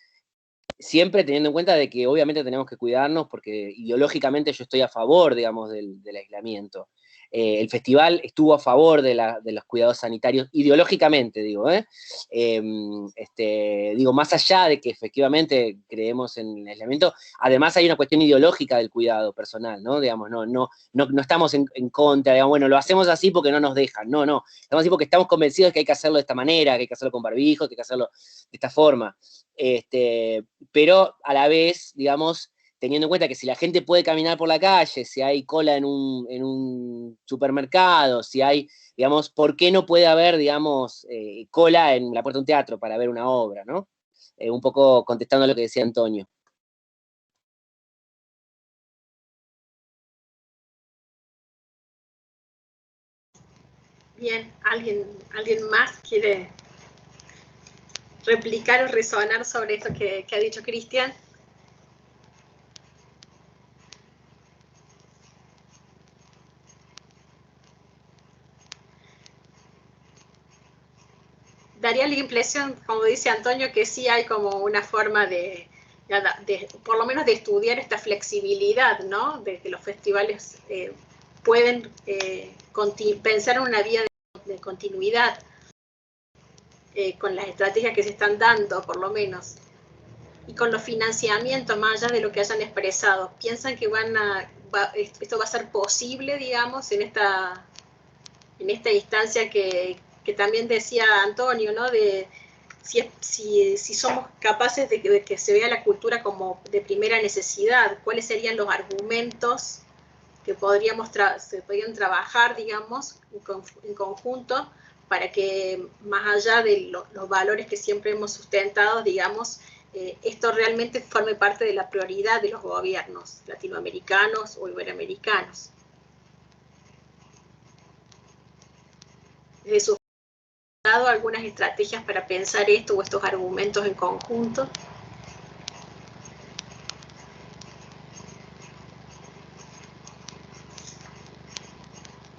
siempre teniendo en cuenta de que obviamente tenemos que cuidarnos, porque ideológicamente yo estoy a favor, digamos, del aislamiento. El festival estuvo a favor de los cuidados sanitarios, ideológicamente, digo, digo, más allá de que efectivamente creemos en el aislamiento, además hay una cuestión ideológica del cuidado personal, ¿no? Digamos, no estamos en contra, digamos, bueno, lo hacemos así porque no nos dejan, no, estamos así porque estamos convencidos de que hay que hacerlo de esta manera, que hay que hacerlo con barbijo, que hay que hacerlo de esta forma. Pero a la vez, digamos, teniendo en cuenta que si la gente puede caminar por la calle, si hay cola en un supermercado, si hay, digamos, ¿por qué no puede haber, digamos, cola en la puerta de un teatro para ver una obra, ¿no? Un poco contestando a lo que decía Antonio. Bien, ¿alguien más quiere replicar o resonar sobre esto que ha dicho Cristian? Daría la impresión, como dice Antonio, que sí hay como una forma de por lo menos de estudiar esta flexibilidad, ¿no? De que los festivales pueden pensar en una vía de continuidad con las estrategias que se están dando, por lo menos, y con los financiamientos, más allá de lo que hayan expresado. ¿Piensan que esto va a ser posible, digamos, en esta instancia que también decía Antonio, ¿no? De si somos capaces de que se vea la cultura como de primera necesidad, ¿cuáles serían los argumentos que se podrían trabajar, digamos, en conjunto, para que más allá de los valores que siempre hemos sustentado, digamos, esto realmente forme parte de la prioridad de los gobiernos latinoamericanos o iberoamericanos? ¿De su lado algunas estrategias para pensar esto o estos argumentos en conjunto?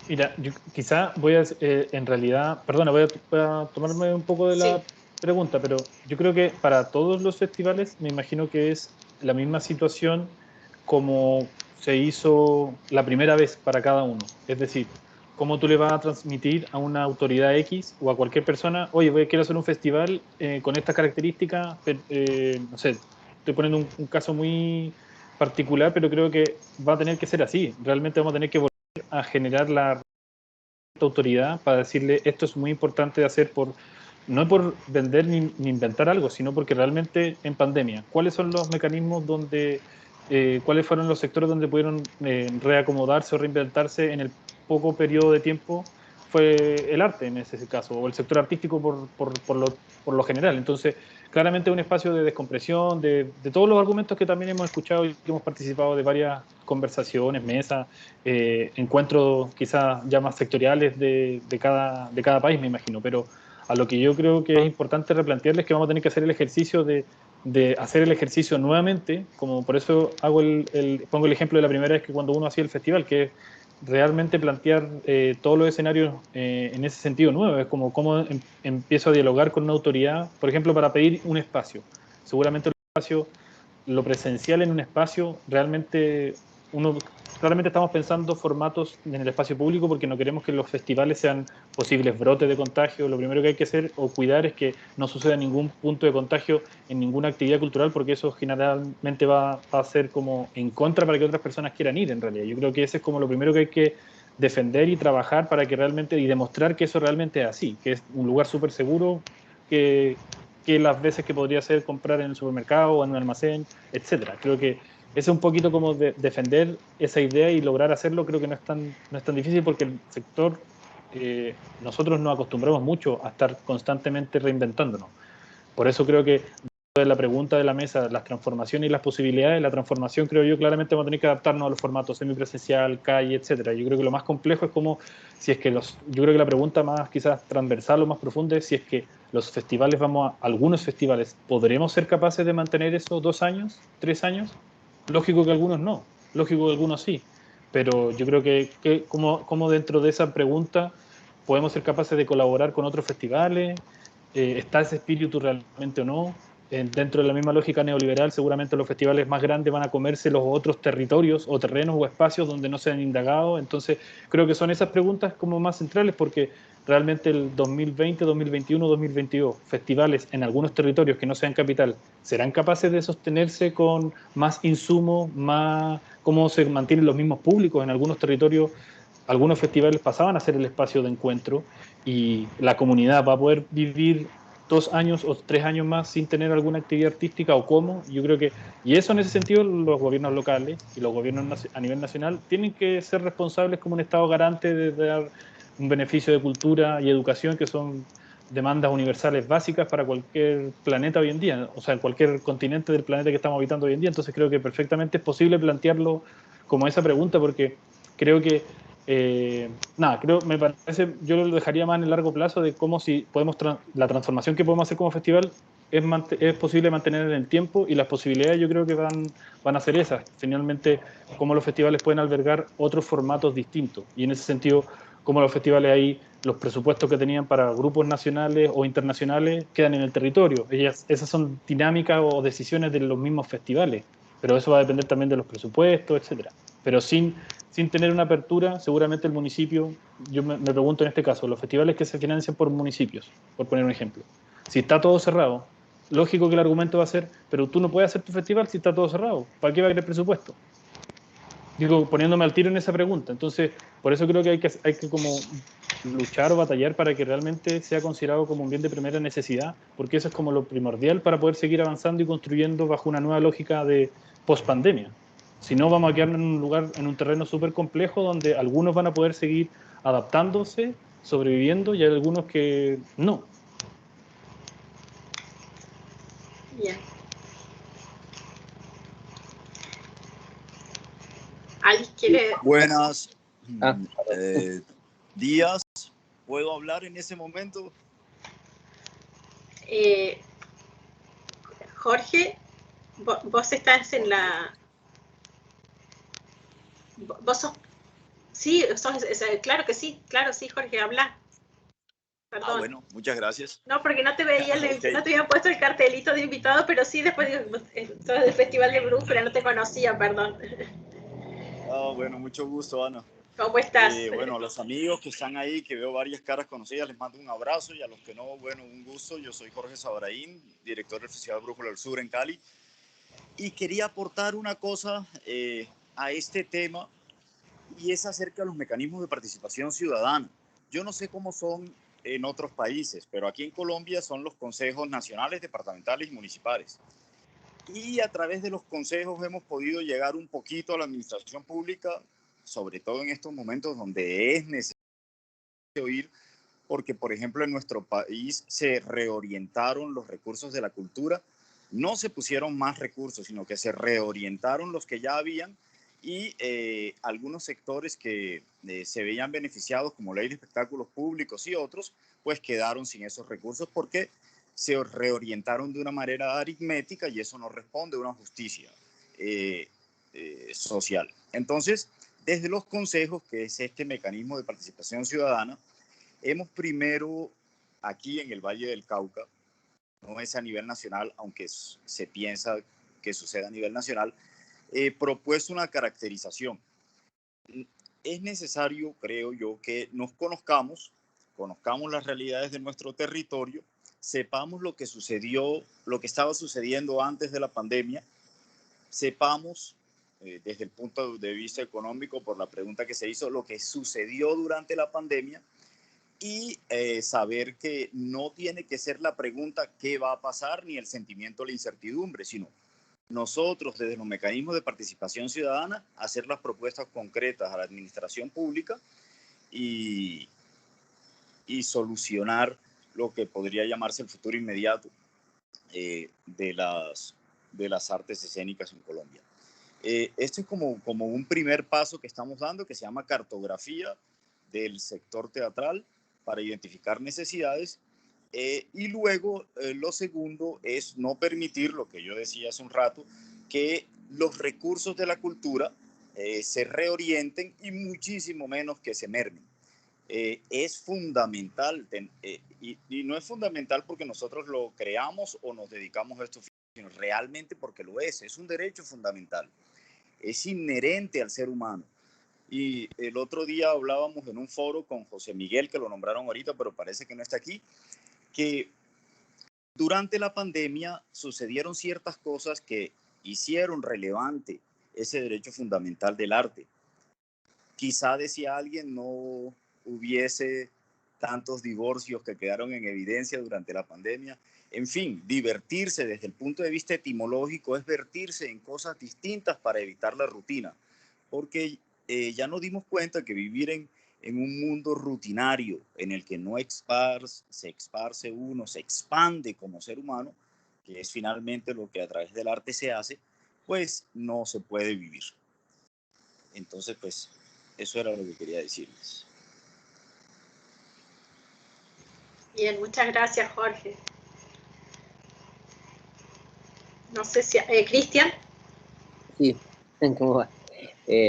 Mira, yo quizá voy a, en realidad, perdona, voy a tomarme un poco de la pregunta, pero yo creo que para todos los festivales me imagino que es la misma situación como se hizo la primera vez para cada uno. Es decir, cómo tú le vas a transmitir a una autoridad X o a cualquier persona, oye, quiero hacer un festival con estas características, no sé, estoy poniendo un caso muy particular, pero creo que va a tener que ser así. Realmente vamos a tener que volver a generar la autoridad para decirle esto es muy importante de hacer, no por vender ni inventar algo, sino porque realmente en pandemia, ¿cuáles son los mecanismos donde, cuáles fueron los sectores donde pudieron reacomodarse o reinventarse poco periodo de tiempo fue el arte en ese caso, o el sector artístico por lo general. Entonces, claramente un espacio de descompresión, de todos los argumentos que también hemos escuchado y que hemos participado de varias conversaciones, mesas, encuentros quizás ya más sectoriales de cada país, me imagino. Pero a lo que yo creo que es importante replantearles es que vamos a tener que hacer el ejercicio de hacer el ejercicio nuevamente, como por eso pongo el ejemplo de la primera vez que cuando uno hacía el festival, que es realmente plantear todos los escenarios en ese sentido nuevo. Es como cómo empiezo a dialogar con una autoridad, por ejemplo, para pedir un espacio. Seguramente lo presencial en un espacio, claramente estamos pensando formatos en el espacio público porque no queremos que los festivales sean posibles brotes de contagio. Lo primero que hay que hacer o cuidar es que no suceda ningún punto de contagio en ninguna actividad cultural, porque eso generalmente va a ser como en contra para que otras personas quieran ir en realidad. Yo creo que ese es como lo primero que hay que defender y trabajar para que realmente, y demostrar que eso realmente es así, que es un lugar súper seguro, que las veces que podría ser comprar en el supermercado o en un almacén, etcétera. Creo que es un poquito como defender esa idea y lograr hacerlo. Creo que no es tan difícil porque el sector, nosotros nos acostumbramos mucho a estar constantemente reinventándonos. Por eso creo que de la pregunta de la mesa, las transformaciones y las posibilidades, la transformación creo yo claramente vamos a tener que adaptarnos a los formatos semipresencial, calle, etcétera. Yo creo que lo más complejo es como si es que yo creo que la pregunta más quizás transversal o más profunda es si es que los festivales algunos festivales, ¿podremos ser capaces de mantener eso 2 años, 3 años? Lógico que algunos no, lógico que algunos sí, pero yo creo que como dentro de esa pregunta podemos ser capaces de colaborar con otros festivales, ¿está ese espíritu realmente o no? Dentro de la misma lógica neoliberal, seguramente los festivales más grandes van a comerse los otros territorios o terrenos o espacios donde no se han indagado. Entonces, creo que son esas preguntas como más centrales, porque realmente el 2020, 2021, 2022, festivales en algunos territorios que no sean capital, ¿serán capaces de sostenerse con más insumos, cómo se mantienen los mismos públicos? En algunos territorios, algunos festivales pasaban a ser el espacio de encuentro y la comunidad va a poder vivir 2 años o 3 años más sin tener alguna actividad artística o cómo. Yo creo que, y eso en ese sentido, los gobiernos locales y los gobiernos a nivel nacional tienen que ser responsables como un Estado garante de dar un beneficio de cultura y educación, que son demandas universales básicas para cualquier planeta hoy en día, o sea, en cualquier continente del planeta que estamos habitando hoy en día. Entonces creo que perfectamente es posible plantearlo como esa pregunta, porque creo que me parece, yo lo dejaría más en el largo plazo de cómo si podemos, la transformación que podemos hacer como festival es posible mantener en el tiempo, y las posibilidades yo creo que van a ser esas. Finalmente, cómo los festivales pueden albergar otros formatos distintos, y en ese sentido, cómo los festivales ahí, los presupuestos que tenían para grupos nacionales o internacionales quedan en el territorio. Esas son dinámicas o decisiones de los mismos festivales, pero eso va a depender también de los presupuestos, etcétera. Pero sin tener una apertura, seguramente el municipio, yo me pregunto en este caso, los festivales que se financian por municipios, por poner un ejemplo, si está todo cerrado, lógico que el argumento va a ser, pero tú no puedes hacer tu festival si está todo cerrado, ¿para qué va a querer presupuesto? Digo, poniéndome al tiro en esa pregunta. Entonces, por eso creo que hay que como luchar o batallar para que realmente sea considerado como un bien de primera necesidad, porque eso es como lo primordial para poder seguir avanzando y construyendo bajo una nueva lógica de post-pandemia. Si no, vamos a quedarnos en un lugar, en un terreno súper complejo, donde algunos van a poder seguir adaptándose, sobreviviendo, y hay algunos que no. Bien. ¿Alguien quiere? Buenas días. ¿Puedo hablar en ese momento? Jorge, vos estás en la... Vos sos... Sí, claro que sí, Jorge, habla. Perdón. Ah, bueno, muchas gracias. No, porque no te veía, okay. No te había puesto el cartelito de invitado, pero sí después del Festival de Brújula, no te conocía, perdón. Ah, bueno, mucho gusto, Ana. ¿Cómo estás? Bueno, a los amigos que están ahí, que veo varias caras conocidas, les mando un abrazo, y a los que no, bueno, un gusto. Yo soy Jorge Sabraín, director del Festival Brújula del Sur en Cali, y quería aportar una cosa a este tema, y es acerca de los mecanismos de participación ciudadana. Yo no sé cómo son en otros países, pero aquí en Colombia son los consejos nacionales, departamentales y municipales. Y a través de los consejos hemos podido llegar un poquito a la administración pública sobre todo en estos momentos donde es necesario oír, porque, por ejemplo, en nuestro país se reorientaron los recursos de la cultura, no se pusieron más recursos, sino que se reorientaron los que ya habían, y algunos sectores que se veían beneficiados, como Ley de Espectáculos Públicos y otros, pues quedaron sin esos recursos porque se reorientaron de una manera aritmética y eso no responde a una justicia social. Entonces, desde los consejos, que es este mecanismo de participación ciudadana, hemos primero, aquí en el Valle del Cauca, no es a nivel nacional, aunque se piensa que sucede a nivel nacional, propuesto una caracterización. Es necesario, creo yo, que nos conozcamos las realidades de nuestro territorio, sepamos lo que sucedió, lo que estaba sucediendo antes de la pandemia, sepamos desde el punto de vista económico, por la pregunta que se hizo, lo que sucedió durante la pandemia, y saber que no tiene que ser la pregunta qué va a pasar ni el sentimiento de la incertidumbre, sino nosotros desde los mecanismos de participación ciudadana hacer las propuestas concretas a la administración pública y solucionar lo que podría llamarse el futuro inmediato de las artes escénicas en Colombia. Esto es como un primer paso que estamos dando, que se llama cartografía del sector teatral para identificar necesidades, y luego lo segundo es no permitir, lo que yo decía hace un rato, que los recursos de la cultura se reorienten y muchísimo menos que se mermen. Es fundamental, y no es fundamental porque nosotros lo creamos o nos dedicamos a esto, sino realmente porque lo es un derecho fundamental, es inherente al ser humano. Y el otro día hablábamos en un foro con José Miguel, que lo nombraron ahorita, pero parece que no está aquí, que durante la pandemia sucedieron ciertas cosas que hicieron relevante ese derecho fundamental del arte. Quizá, decía alguien, no hubiese tantos divorcios que quedaron en evidencia durante la pandemia. En fin, divertirse desde el punto de vista etimológico es vertirse en cosas distintas para evitar la rutina, porque ya nos dimos cuenta que vivir en un mundo rutinario en el que no se esparce uno, se expande como ser humano, que es finalmente lo que a través del arte se hace, pues no se puede vivir. Entonces, pues, eso era lo que quería decirles. Bien, muchas gracias, Jorge. No sé si... ¿Cristian? Sí, ¿cómo va?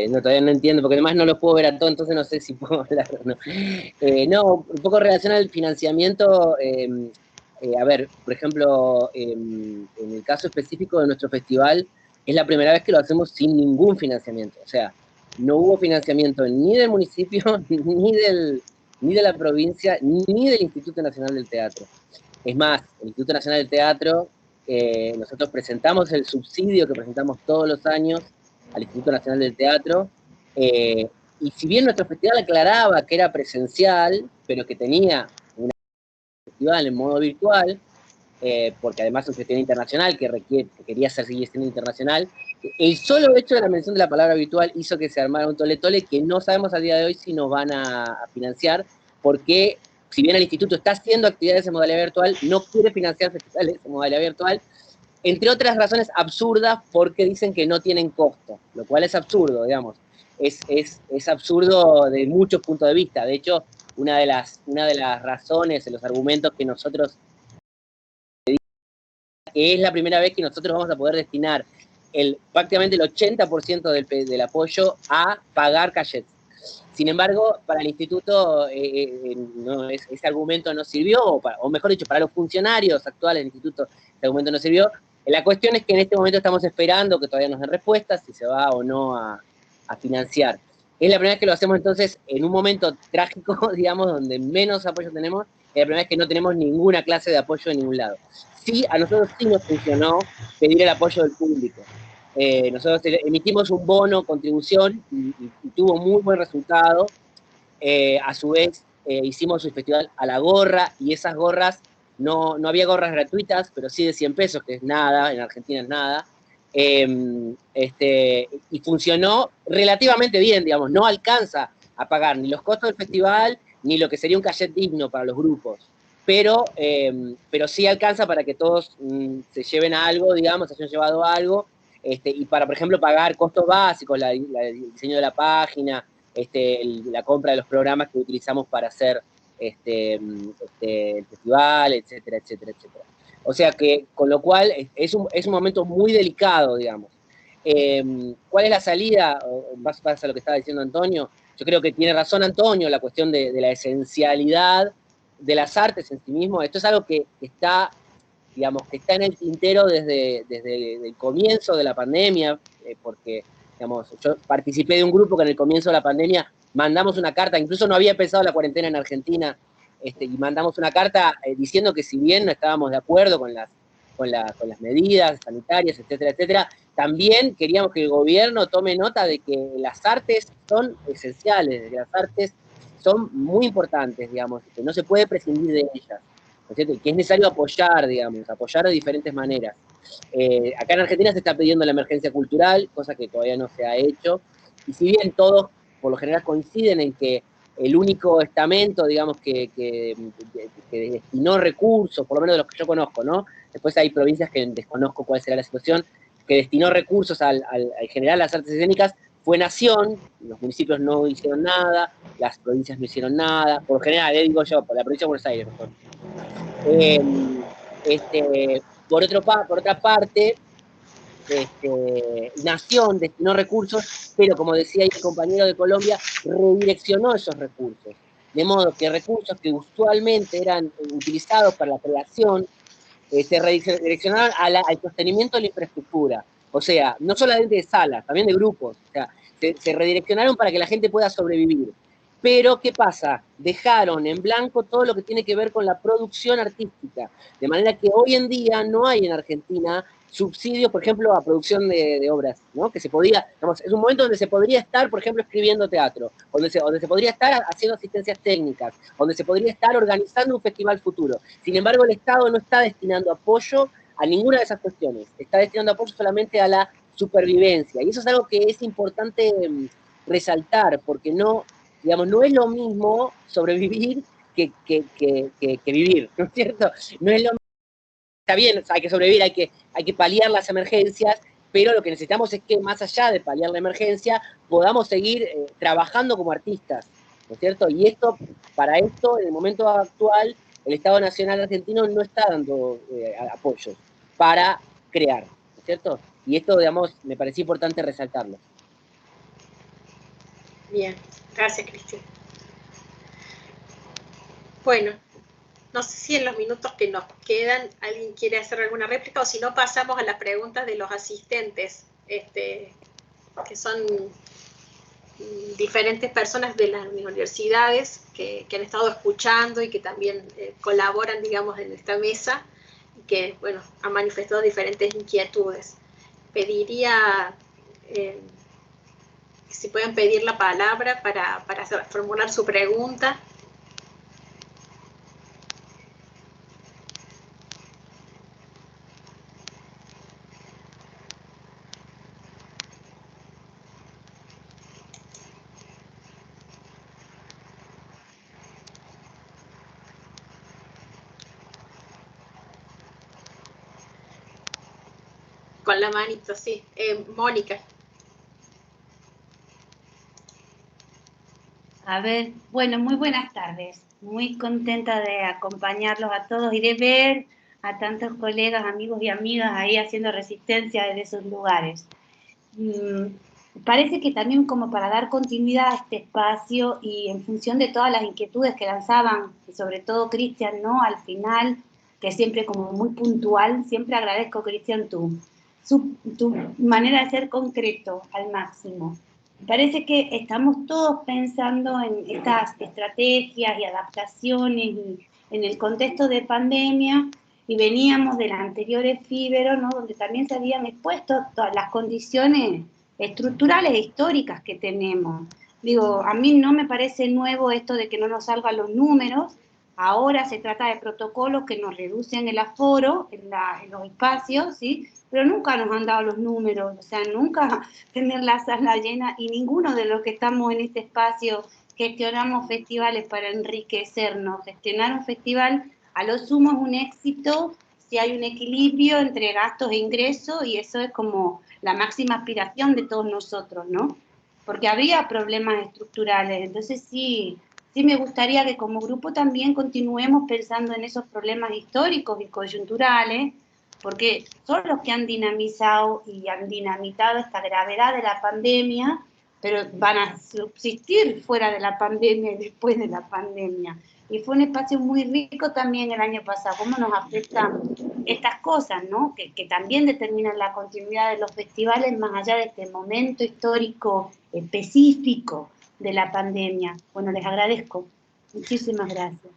No, todavía no entiendo, porque además no los puedo ver a todos, entonces no sé si puedo hablar o no. No, un poco relacionado al financiamiento, a ver, por ejemplo, en el caso específico de nuestro festival, es la primera vez que lo hacemos sin ningún financiamiento, o sea, no hubo financiamiento ni del municipio, ni de la provincia, ni del Instituto Nacional del Teatro. Es más, el Instituto Nacional del Teatro, nosotros presentamos el subsidio que presentamos todos los años al Instituto Nacional del Teatro, y si bien nuestro festival aclaraba que era presencial, pero que tenía un festival en modo virtual, porque además es un festival internacional que quería seguir siendo internacional, el solo hecho de la mención de la palabra virtual hizo que se armara un tole-tole que no sabemos a día de hoy si nos van a financiar, porque si bien el instituto está haciendo actividades en modalidad virtual, no quiere financiar festivales en modalidad virtual, entre otras razones absurdas, porque dicen que no tienen costo, lo cual es absurdo, digamos. Es absurdo de muchos puntos de vista. De hecho, una de las razones, los argumentos que nosotros... es la primera vez que nosotros vamos a poder destinar prácticamente el 80% del apoyo a pagar cachets. Sin embargo, para el instituto ese argumento no sirvió, o mejor dicho, para los funcionarios actuales del instituto ese argumento no sirvió. La cuestión es que en este momento estamos esperando que todavía nos den respuestas si se va o no a financiar. Es la primera vez que lo hacemos entonces en un momento trágico, digamos, donde menos apoyo tenemos, es la primera vez que no tenemos ninguna clase de apoyo de ningún lado. Sí, a nosotros sí nos funcionó pedir el apoyo del público. Nosotros emitimos un bono, contribución, y tuvo muy buen resultado. A su vez, hicimos el festival a la gorra, y esas gorras, no había gorras gratuitas, pero sí de 100 pesos, que es nada, en Argentina es nada. y funcionó relativamente bien, digamos, no alcanza a pagar ni los costos del festival, ni lo que sería un cachet digno para los grupos, pero sí alcanza para que todos se lleven algo, digamos, se hayan llevado algo, y para, por ejemplo, pagar costos básicos, el diseño de la página, la compra de los programas que utilizamos para hacer el festival, etcétera, etcétera, etcétera. O sea que, con lo cual, es un momento muy delicado, digamos. ¿Cuál es la salida? Vas a lo que estaba diciendo Antonio. Yo creo que tiene razón Antonio, la cuestión de la esencialidad de las artes en sí mismo. Esto es algo que está, digamos, que está en el tintero desde el comienzo de la pandemia, porque, digamos, yo participé de un grupo que en el comienzo de la pandemia mandamos una carta, incluso no había empezado la cuarentena en Argentina, y mandamos una carta diciendo que si bien no estábamos de acuerdo con las medidas sanitarias, etcétera, etcétera, también queríamos que el gobierno tome nota de que las artes son esenciales, de que las artes son muy importantes, digamos, que no se puede prescindir de ellas, ¿no es cierto? Y que es necesario apoyar, digamos, apoyar de diferentes maneras. Acá en Argentina se está pidiendo la emergencia cultural, cosa que todavía no se ha hecho, y si bien todos por lo general coinciden en que el único estamento, digamos, que destinó recursos, por lo menos de los que yo conozco, ¿no? Después hay provincias que desconozco cuál será la situación, que destinó recursos al general las artes escénicas, fue Nación, los municipios no hicieron nada, las provincias no hicieron nada, por lo general, digo yo, por la provincia de Buenos Aires, mejor. Por otra parte, Nación destinó recursos, pero como decía el compañero de Colombia, redireccionó esos recursos. De modo que recursos que usualmente eran utilizados para la creación, se redireccionaron al sostenimiento de la infraestructura. O sea, no solamente de salas, también de grupos. O sea, se redireccionaron para que la gente pueda sobrevivir. Pero, ¿qué pasa? Dejaron en blanco todo lo que tiene que ver con la producción artística. De manera que hoy en día no hay en Argentina subsidios, por ejemplo, a producción de obras, ¿no? Que se podía, digamos, es un momento donde se podría estar, por ejemplo, escribiendo teatro, donde se podría estar haciendo asistencias técnicas, donde se podría estar organizando un festival futuro. Sin embargo, el Estado no está destinando apoyo a ninguna de esas cuestiones, está destinando apoyo solamente a la supervivencia. Y eso es algo que es importante resaltar, porque no, digamos, no es lo mismo sobrevivir que vivir, ¿no es cierto? No es lo mismo. Está bien, hay que sobrevivir, hay que paliar las emergencias, pero lo que necesitamos es que más allá de paliar la emergencia, podamos seguir trabajando como artistas, ¿no es cierto? Y para esto, en el momento actual, el Estado Nacional Argentino no está dando apoyos para crear, ¿no es cierto? Y esto, digamos, me parecía importante resaltarlo. Bien, gracias, Cristina. Bueno, no sé si en los minutos que nos quedan alguien quiere hacer alguna réplica o si no pasamos a las preguntas de los asistentes, que son diferentes personas de las universidades que han estado escuchando y que también colaboran, digamos, en esta mesa y que, bueno, han manifestado diferentes inquietudes. Pediría que si pueden pedir la palabra para formular su pregunta. Con la manito, sí. Mónica. A ver, bueno, muy buenas tardes. Muy contenta de acompañarlos a todos y de ver a tantos colegas, amigos y amigas ahí haciendo resistencia desde sus lugares. Parece que también como para dar continuidad a este espacio y en función de todas las inquietudes que lanzaban, y sobre todo Cristian, ¿no? Al final, que siempre como muy puntual, siempre agradezco, Cristian, tu manera de ser concreto al máximo. Parece que estamos todos pensando en estas estrategias y adaptaciones y en el contexto de pandemia y veníamos del anterior efímero, ¿no? Donde también se habían expuesto todas las condiciones estructurales e históricas que tenemos. Digo, a mí no me parece nuevo esto de que no nos salgan los números, Ahora se trata de protocolos que nos reducen el aforo en los espacios, ¿sí? Pero nunca nos han dado los números, o sea, nunca tener la sala llena, y ninguno de los que estamos en este espacio gestionamos festivales para enriquecernos. Gestionar un festival a lo sumo es un éxito si hay un equilibrio entre gastos e ingresos, y eso es como la máxima aspiración de todos nosotros, ¿no? Porque habría problemas estructurales, entonces sí me gustaría que como grupo también continuemos pensando en esos problemas históricos y coyunturales, porque son los que han dinamizado y han dinamitado esta gravedad de la pandemia, pero van a subsistir fuera de la pandemia y después de la pandemia. Y fue un espacio muy rico también el año pasado, cómo nos afectan estas cosas, ¿no? Que también determinan la continuidad de los festivales más allá de este momento histórico específico de la pandemia. Bueno, les agradezco. Muchísimas gracias.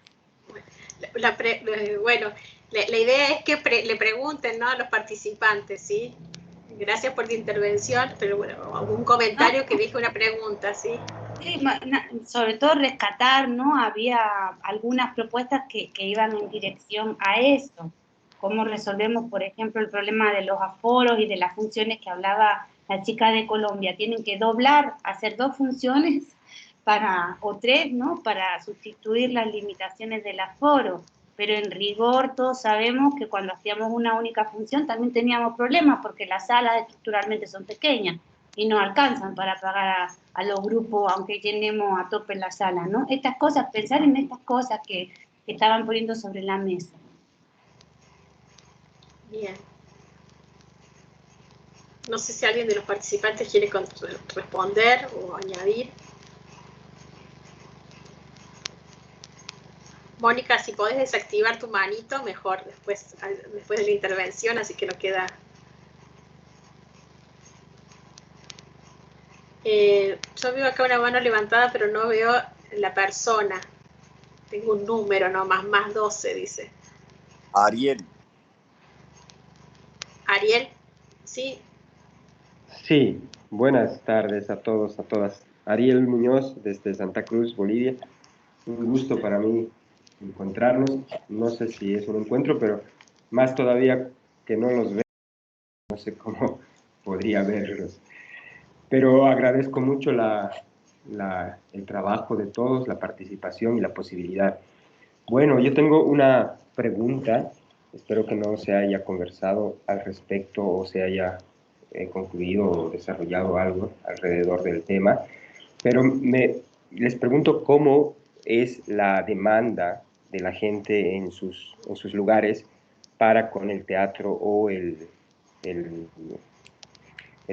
Bueno, la idea es que le pregunten, ¿no?, a los participantes, ¿sí? Gracias por tu intervención, pero bueno, un comentario que dije una pregunta, ¿sí? Sí, sobre todo rescatar, ¿no? Había algunas propuestas que iban en dirección a eso. Cómo resolvemos, por ejemplo, el problema de los aforos y de las funciones que hablaba la chica de Colombia. Tienen que doblar, hacer 2 funciones o 3, ¿no? Para sustituir las limitaciones del aforo. Pero en rigor todos sabemos que cuando hacíamos una única función también teníamos problemas porque las salas estructuralmente son pequeñas y no alcanzan para pagar a los grupos aunque llenemos a tope la sala, ¿no? Estas cosas, pensar en estas cosas que estaban poniendo sobre la mesa. Bien. No sé si alguien de los participantes quiere responder o añadir. Mónica, si podés desactivar tu manito, mejor después de la intervención, así que no queda... yo veo acá una mano levantada, pero no veo la persona. Tengo un número nomás, más 12, dice. Ariel. Ariel, ¿sí? Sí, buenas tardes a todos, a todas. Ariel Muñoz, desde Santa Cruz, Bolivia. Un gusto para mí encontrarnos. No sé si es un encuentro, pero más todavía que no los veo, no sé cómo podría verlos. Pero agradezco mucho el trabajo de todos, la participación y la posibilidad. Bueno, yo tengo una pregunta. Espero que no se haya conversado al respecto o se haya concluido o desarrollado algo alrededor del tema, pero les pregunto cómo es la demanda de la gente en sus lugares para con el teatro o el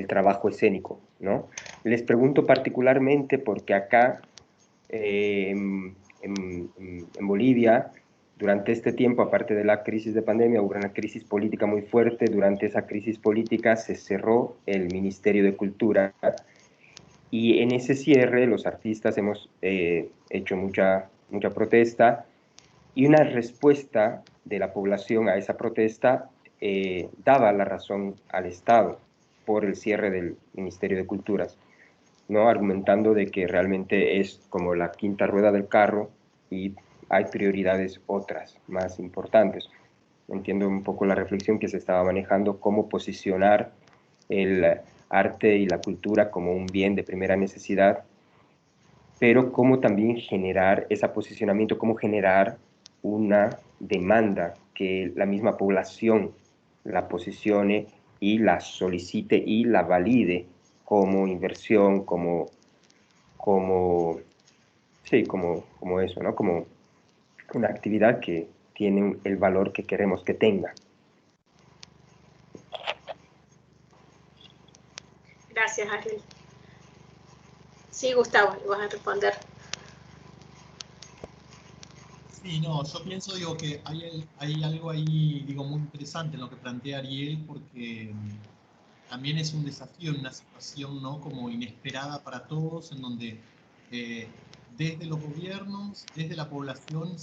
trabajo escénico, ¿no? Les pregunto particularmente porque acá en Bolivia, durante este tiempo, aparte de la crisis de pandemia, hubo una crisis política muy fuerte. Durante esa crisis política se cerró el Ministerio de Cultura y en ese cierre los artistas hemos hecho mucha protesta, y una respuesta de la población a esa protesta daba la razón al Estado por el cierre del Ministerio de Culturas, ¿no? Argumentando de que realmente es como la quinta rueda del carro y hay prioridades otras más importantes. Entiendo un poco la reflexión que se estaba manejando, cómo posicionar el arte y la cultura como un bien de primera necesidad, pero cómo también generar ese posicionamiento, cómo generar una demanda que la misma población la posicione y la solicite y la valide como inversión, como eso, ¿no? Como una actividad que tiene el valor que queremos que tenga. Gracias, Ariel. Sí, Gustavo, le vas a responder. Sí, no, yo pienso, digo, que hay algo ahí, digo, muy interesante en lo que plantea Ariel, porque también es un desafío en una situación, ¿no?, como inesperada para todos, en donde desde los gobiernos, desde la población,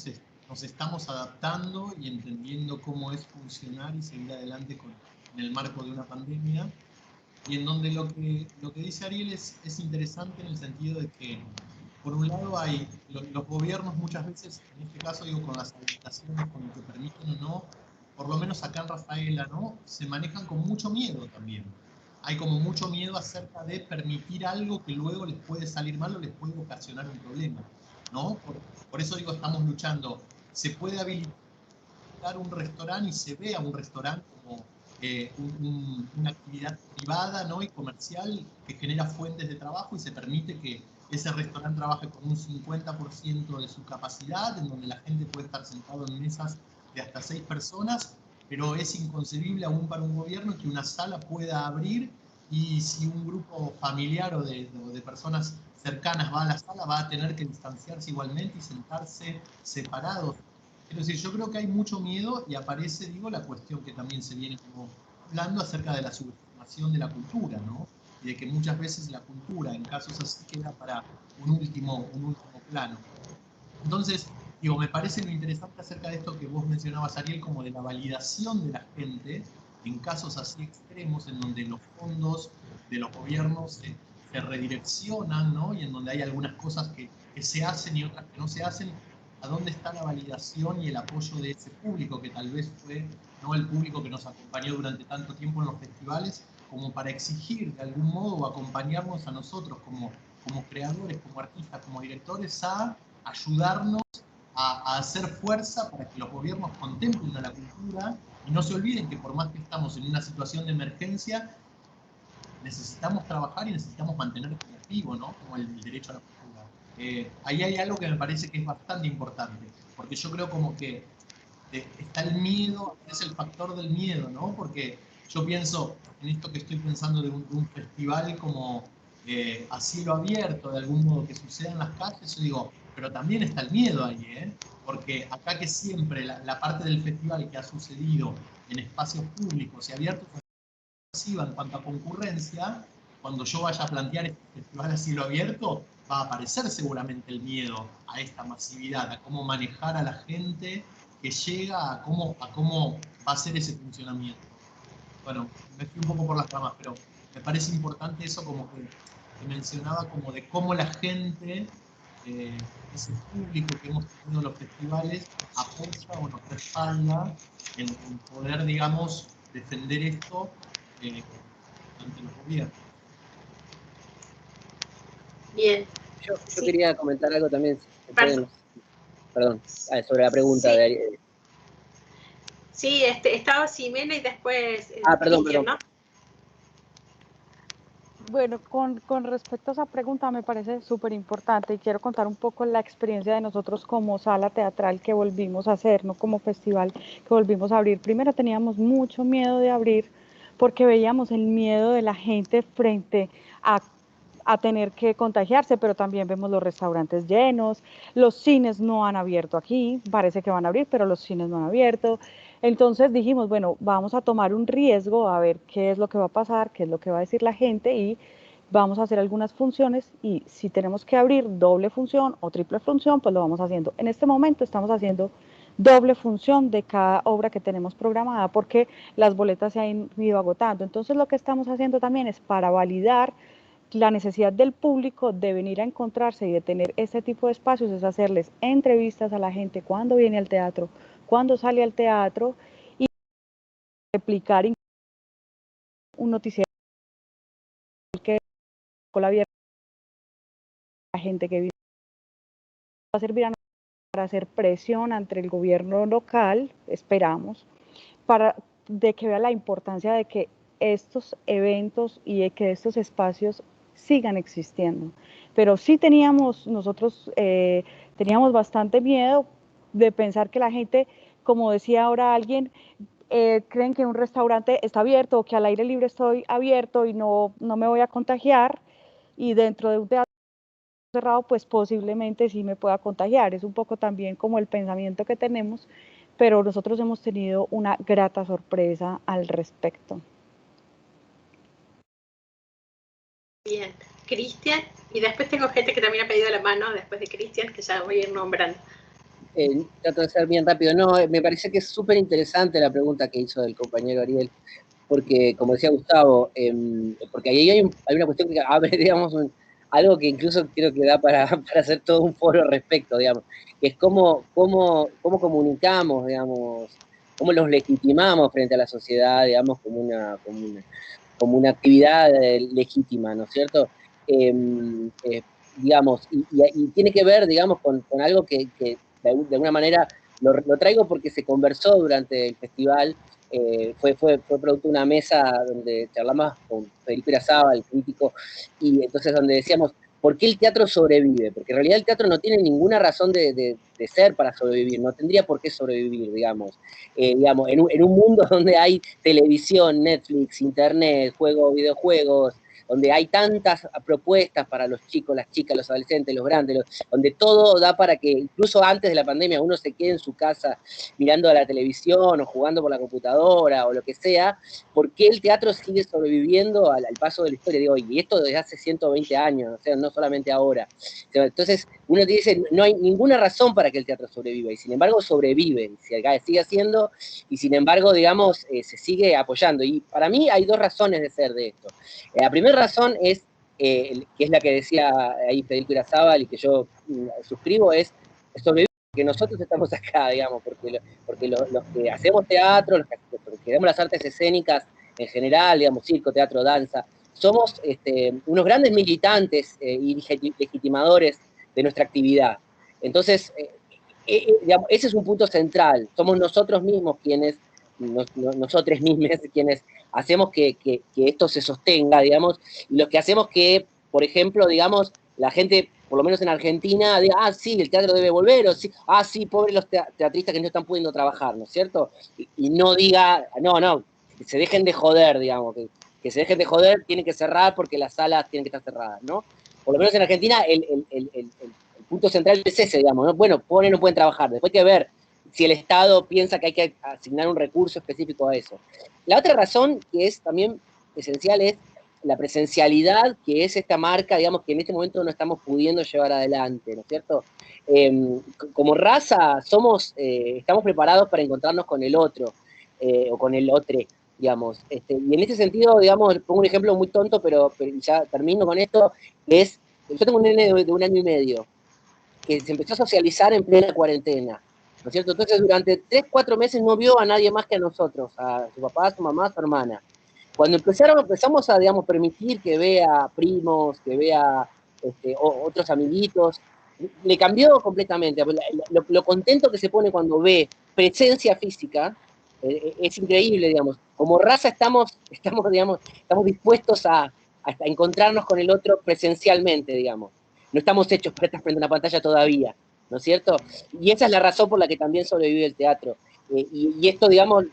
nos estamos adaptando y entendiendo cómo es funcionar y seguir adelante en el marco de una pandemia, y en donde lo que dice Ariel es interesante en el sentido de que por un lado hay los gobiernos muchas veces, en este caso digo con las habilitaciones, con lo que permiten o no, por lo menos acá en Rafaela, ¿no? Se manejan con mucho miedo también. Hay como mucho miedo acerca de permitir algo que luego les puede salir mal o les puede ocasionar un problema, ¿no? Por eso digo, estamos luchando. Se puede habilitar un restaurante y se ve a un restaurante como una actividad privada, ¿no? Y comercial que genera fuentes de trabajo y se permite que ese restaurante trabaje con un 50% de su capacidad, en donde la gente puede estar sentado en mesas de hasta 6 personas, pero es inconcebible aún para un gobierno que una sala pueda abrir y si un grupo familiar o de personas cercanas va a la sala, va a tener que distanciarse igualmente y sentarse separados. Es decir, yo creo que hay mucho miedo y aparece, digo, la cuestión que también se viene como hablando acerca de la subestimación de la cultura, ¿no? Y de que muchas veces la cultura, en casos así, queda para un último plano. Entonces, digo, me parece lo interesante acerca de esto que vos mencionabas, Ariel, como de la validación de la gente en casos así extremos, en donde los fondos de los gobiernos se redireccionan, ¿no? Y en donde hay algunas cosas que se hacen y otras que no se hacen. ¿A dónde está la validación y el apoyo de ese público que tal vez fue, no el público que nos acompañó durante tanto tiempo en los festivales, como para exigir de algún modo o acompañarnos a nosotros como creadores, como artistas, como directores, a ayudarnos a hacer fuerza para que los gobiernos contemplen a la cultura y no se olviden que por más que estamos en una situación de emergencia, necesitamos trabajar y necesitamos mantener vivo, ¿no? Como el derecho a la cultura. Ahí hay algo que me parece que es bastante importante, porque yo creo como que está el miedo, es el factor del miedo, ¿no? Porque yo pienso en esto que estoy pensando de un festival como a cielo abierto, de algún modo que suceda en las calles, yo digo, pero también está el miedo ahí, ¿eh? Porque acá que siempre la parte del festival que ha sucedido en espacios públicos y abiertos masiva en cuanto a concurrencia, cuando yo vaya a plantear este festival a cielo abierto, va a aparecer seguramente el miedo a esta masividad, a cómo manejar a la gente que llega, a cómo va a ser ese funcionamiento. Bueno, me fui un poco por las ramas, pero me parece importante eso como que mencionaba como de cómo la gente, ese público que hemos tenido en los festivales, apoya o nos respalda en poder, digamos, defender esto ante los gobiernos. Bien. Yo Sí. quería comentar algo también, perdón, sobre la pregunta de Ariel. Sí, estaba Ximena y después perdón. ¿no? Bueno, con respecto a esa pregunta me parece súper importante y quiero contar un poco la experiencia de nosotros como sala teatral que volvimos a hacer, no como festival que volvimos a abrir. Primero teníamos mucho miedo de abrir porque veíamos el miedo de la gente frente a tener que contagiarse, pero también vemos los restaurantes llenos, los cines no han abierto aquí, parece que van a abrir, pero los cines no han abierto. Entonces dijimos, bueno, vamos a tomar un riesgo, a ver qué es lo que va a pasar, qué es lo que va a decir la gente y vamos a hacer algunas funciones y si tenemos que abrir doble función o triple función, pues lo vamos haciendo. En este momento estamos haciendo doble función de cada obra que tenemos programada porque las boletas se han ido agotando. Entonces lo que estamos haciendo también es para validar la necesidad del público de venir a encontrarse y de tener este tipo de espacios es hacerles entrevistas a la gente cuando viene al teatro, cuando sale al teatro y replicar un noticiero que con la gente que vive va a servir para hacer presión ante el gobierno local, esperamos, para de que vea la importancia de que estos eventos y de que estos espacios sigan existiendo. Pero sí nosotros teníamos bastante miedo de pensar que la gente, como decía ahora alguien, creen que un restaurante está abierto o que al aire libre estoy abierto y no me voy a contagiar y dentro de un teatro cerrado pues posiblemente sí me pueda contagiar. Es un poco también como el pensamiento que tenemos, pero nosotros hemos tenido una grata sorpresa al respecto. Bien, Cristian, y después tengo gente que también ha pedido la mano después de Cristian, que ya voy a ir nombrando. Trato de ser bien rápido. No, me parece que es súper interesante la pregunta que hizo el compañero Ariel, porque como decía Gustavo, porque ahí hay una cuestión que abre, digamos, algo que incluso creo que da para hacer todo un foro al respecto, digamos, que es cómo comunicamos, digamos, cómo los legitimamos frente a la sociedad, digamos, como una actividad legítima, ¿no es cierto? Digamos, y tiene que ver, digamos, con algo que de alguna manera lo traigo porque se conversó durante el festival. Fue producto de una mesa donde charlamos con Federico Irazábal, el crítico, y entonces donde decíamos, ¿por qué el teatro sobrevive? Porque en realidad el teatro no tiene ninguna razón de ser para sobrevivir, no tendría por qué sobrevivir, digamos. Digamos, en un mundo donde hay televisión, Netflix, internet, videojuegos, donde hay tantas propuestas para los chicos, las chicas, los adolescentes, los grandes, donde todo da para que incluso antes de la pandemia uno se quede en su casa mirando a la televisión o jugando por la computadora o lo que sea, ¿por qué el teatro sigue sobreviviendo al paso de la historia? Digo, y esto desde hace 120 años, o sea, no solamente ahora. Entonces, uno dice, no hay ninguna razón para que el teatro sobreviva, y sin embargo sobrevive, y se sigue haciendo, y sin embargo, digamos, se sigue apoyando. Y para mí hay dos razones de ser de esto. La primera razón es, que es la que decía ahí Federico Irazábal y que yo suscribo, es sobrevivir porque nosotros estamos acá, digamos, porque los que hacemos teatro, los que hacemos las artes escénicas en general, digamos, circo, teatro, danza, somos unos grandes militantes y legitimadores de nuestra actividad. Entonces, digamos, ese es un punto central. Somos nosotros mismos quienes hacemos que esto se sostenga, digamos, y los que hacemos que, por ejemplo, digamos, la gente, por lo menos en Argentina, diga, ah, sí, el teatro debe volver, o sí, ah, sí, pobres los teatristas que no están pudiendo trabajar, ¿no es cierto? Y no diga, no, que se dejen de joder, digamos, que se dejen de joder, tienen que cerrar porque las salas tienen que estar cerradas, ¿no? Por lo menos en Argentina el punto central es ese, digamos, ¿no? Bueno, pobres no pueden trabajar, después hay que ver si el Estado piensa que hay que asignar un recurso específico a eso. La otra razón que es también esencial es la presencialidad, que es esta marca, digamos, que en este momento no estamos pudiendo llevar adelante, ¿no es cierto? Como raza estamos preparados para encontrarnos con el otro, o con el otro, digamos. Y en ese sentido, digamos, pongo un ejemplo muy tonto, pero ya termino con esto, yo tengo un nene de 1 año y medio, que se empezó a socializar en plena cuarentena, ¿no es cierto? Entonces, durante 3-4 meses no vio a nadie más que a nosotros, a su papá, a su mamá, a su hermana. Cuando empezamos a, digamos, permitir que vea primos, que vea otros amiguitos, le cambió completamente. Lo contento que se pone cuando ve presencia física es increíble, digamos. Como raza estamos dispuestos a encontrarnos con el otro presencialmente, digamos. No estamos hechos para estar frente a una pantalla todavía, ¿no es cierto? Y esa es la razón por la que también sobrevive el teatro. Y esto, digamos,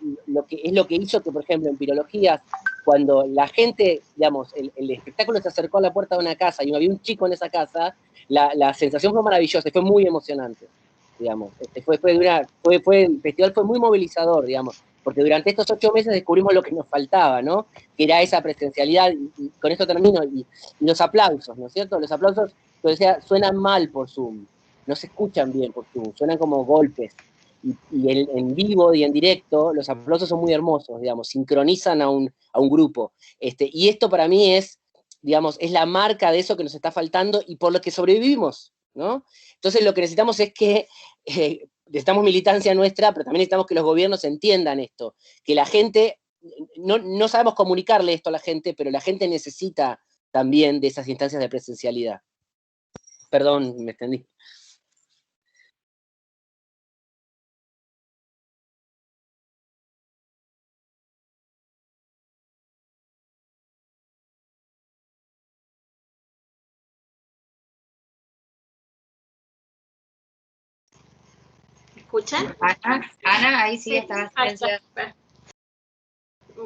es lo que hizo que, por ejemplo, en Pirologías, cuando la gente, digamos, el espectáculo se acercó a la puerta de una casa y había un chico en esa casa, la sensación fue maravillosa, fue muy emocionante, digamos. El festival fue muy movilizador, digamos, porque durante estos 8 meses descubrimos lo que nos faltaba, ¿no? Que era esa presencialidad, y con esto termino, y los aplausos, ¿no es cierto? Los aplausos, yo decía, suenan mal por Zoom, no se escuchan bien por Zoom, suenan como golpes. Y en vivo y en directo, los aplausos son muy hermosos, digamos, sincronizan a un grupo. Y esto para mí es, digamos, es la marca de eso que nos está faltando y por lo que sobrevivimos, ¿no? Entonces lo que necesitamos es que necesitamos militancia nuestra, pero también necesitamos que los gobiernos entiendan esto, que la gente, no sabemos comunicarle esto a la gente, pero la gente necesita también de esas instancias de presencialidad. Perdón, me extendí. ¿Escuchan? Ana, ahí sí estás.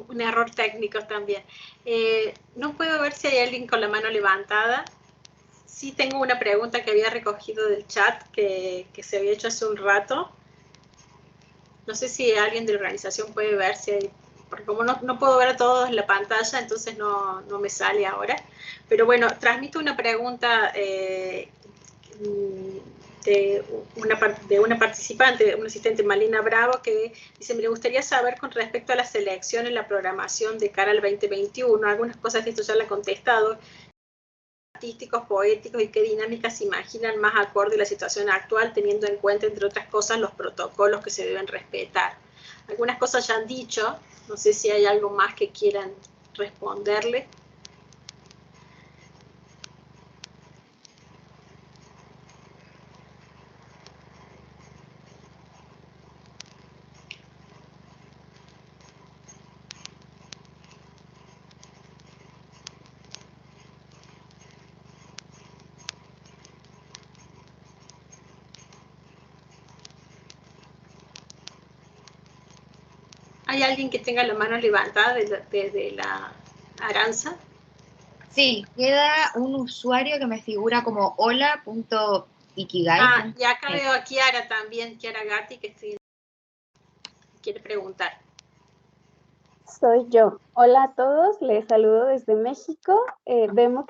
Un error técnico también. No puedo ver si hay alguien con la mano levantada. Sí tengo una pregunta que había recogido del chat que se había hecho hace un rato. No sé si alguien de la organización puede ver si hay, porque como no puedo ver a todos en la pantalla, entonces no me sale ahora. Pero bueno, transmito una pregunta de una participante, una asistente, Malina Bravo, que dice, me gustaría saber con respecto a la selección en la programación de cara al 2021, algunas cosas de esto ya la he contestado, artísticos, poéticos y qué dinámicas se imaginan más acorde a la situación actual, teniendo en cuenta, entre otras cosas, los protocolos que se deben respetar. Algunas cosas ya han dicho, no sé si hay algo más que quieran responderle. ¿Hay alguien que tenga la mano levantada desde la Aranza? Sí, queda un usuario que me figura como hola.ikigai. Ah, y acá veo a Kiara también, Kiara Gatti, que quiere preguntar. Soy yo. Hola a todos, les saludo desde México.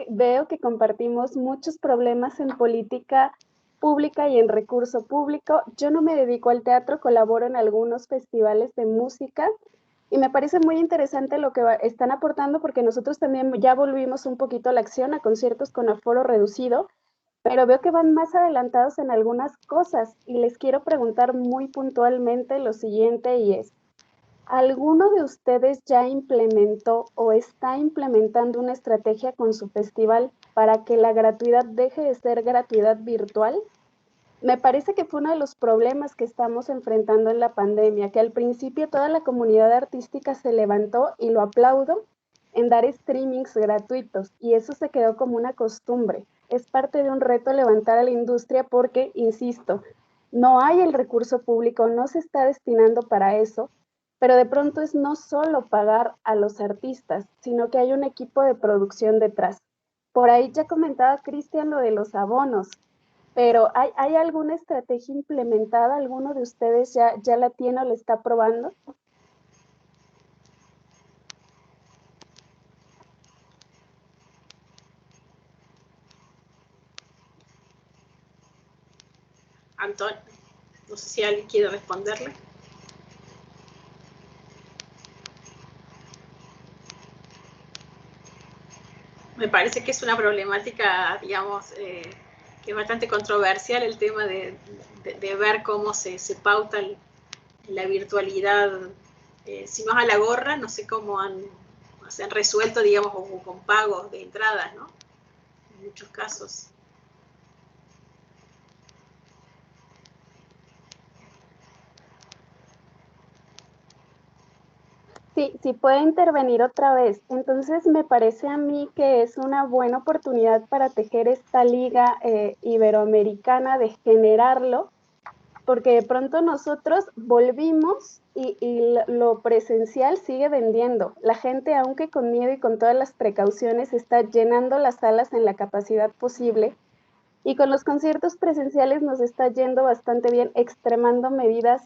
Veo que compartimos muchos problemas en política pública y en recurso público. Yo no me dedico al teatro, colaboro en algunos festivales de música y me parece muy interesante lo que están aportando porque nosotros también ya volvimos un poquito a la acción, a conciertos con aforo reducido, pero veo que van más adelantados en algunas cosas y les quiero preguntar muy puntualmente lo siguiente y es, ¿alguno de ustedes ya implementó o está implementando una estrategia con su festival para que la gratuidad deje de ser gratuidad virtual? Me parece que fue uno de los problemas que estamos enfrentando en la pandemia, que al principio toda la comunidad artística se levantó, y lo aplaudo, en dar streamings gratuitos, y eso se quedó como una costumbre. Es parte de un reto levantar a la industria porque, insisto, no hay el recurso público, no se está destinando para eso, pero de pronto es no solo pagar a los artistas, sino que hay un equipo de producción detrás. Por ahí ya comentaba Cristian lo de los abonos, pero ¿hay alguna estrategia implementada? ¿Alguno de ustedes ya la tiene o la está probando? Antonio, no sé si alguien quiere responderle. Me parece que es una problemática, digamos, que es bastante controversial el tema de ver cómo se pauta la virtualidad, si no es a la gorra, no sé cómo se han resuelto, digamos, con pagos de entradas, ¿no? En muchos casos. Sí, puede intervenir otra vez. Entonces me parece a mí que es una buena oportunidad para tejer esta liga iberoamericana, de generarlo, porque de pronto nosotros volvimos y lo presencial sigue vendiendo. La gente, aunque con miedo y con todas las precauciones, está llenando las salas en la capacidad posible, y con los conciertos presenciales nos está yendo bastante bien, extremando medidas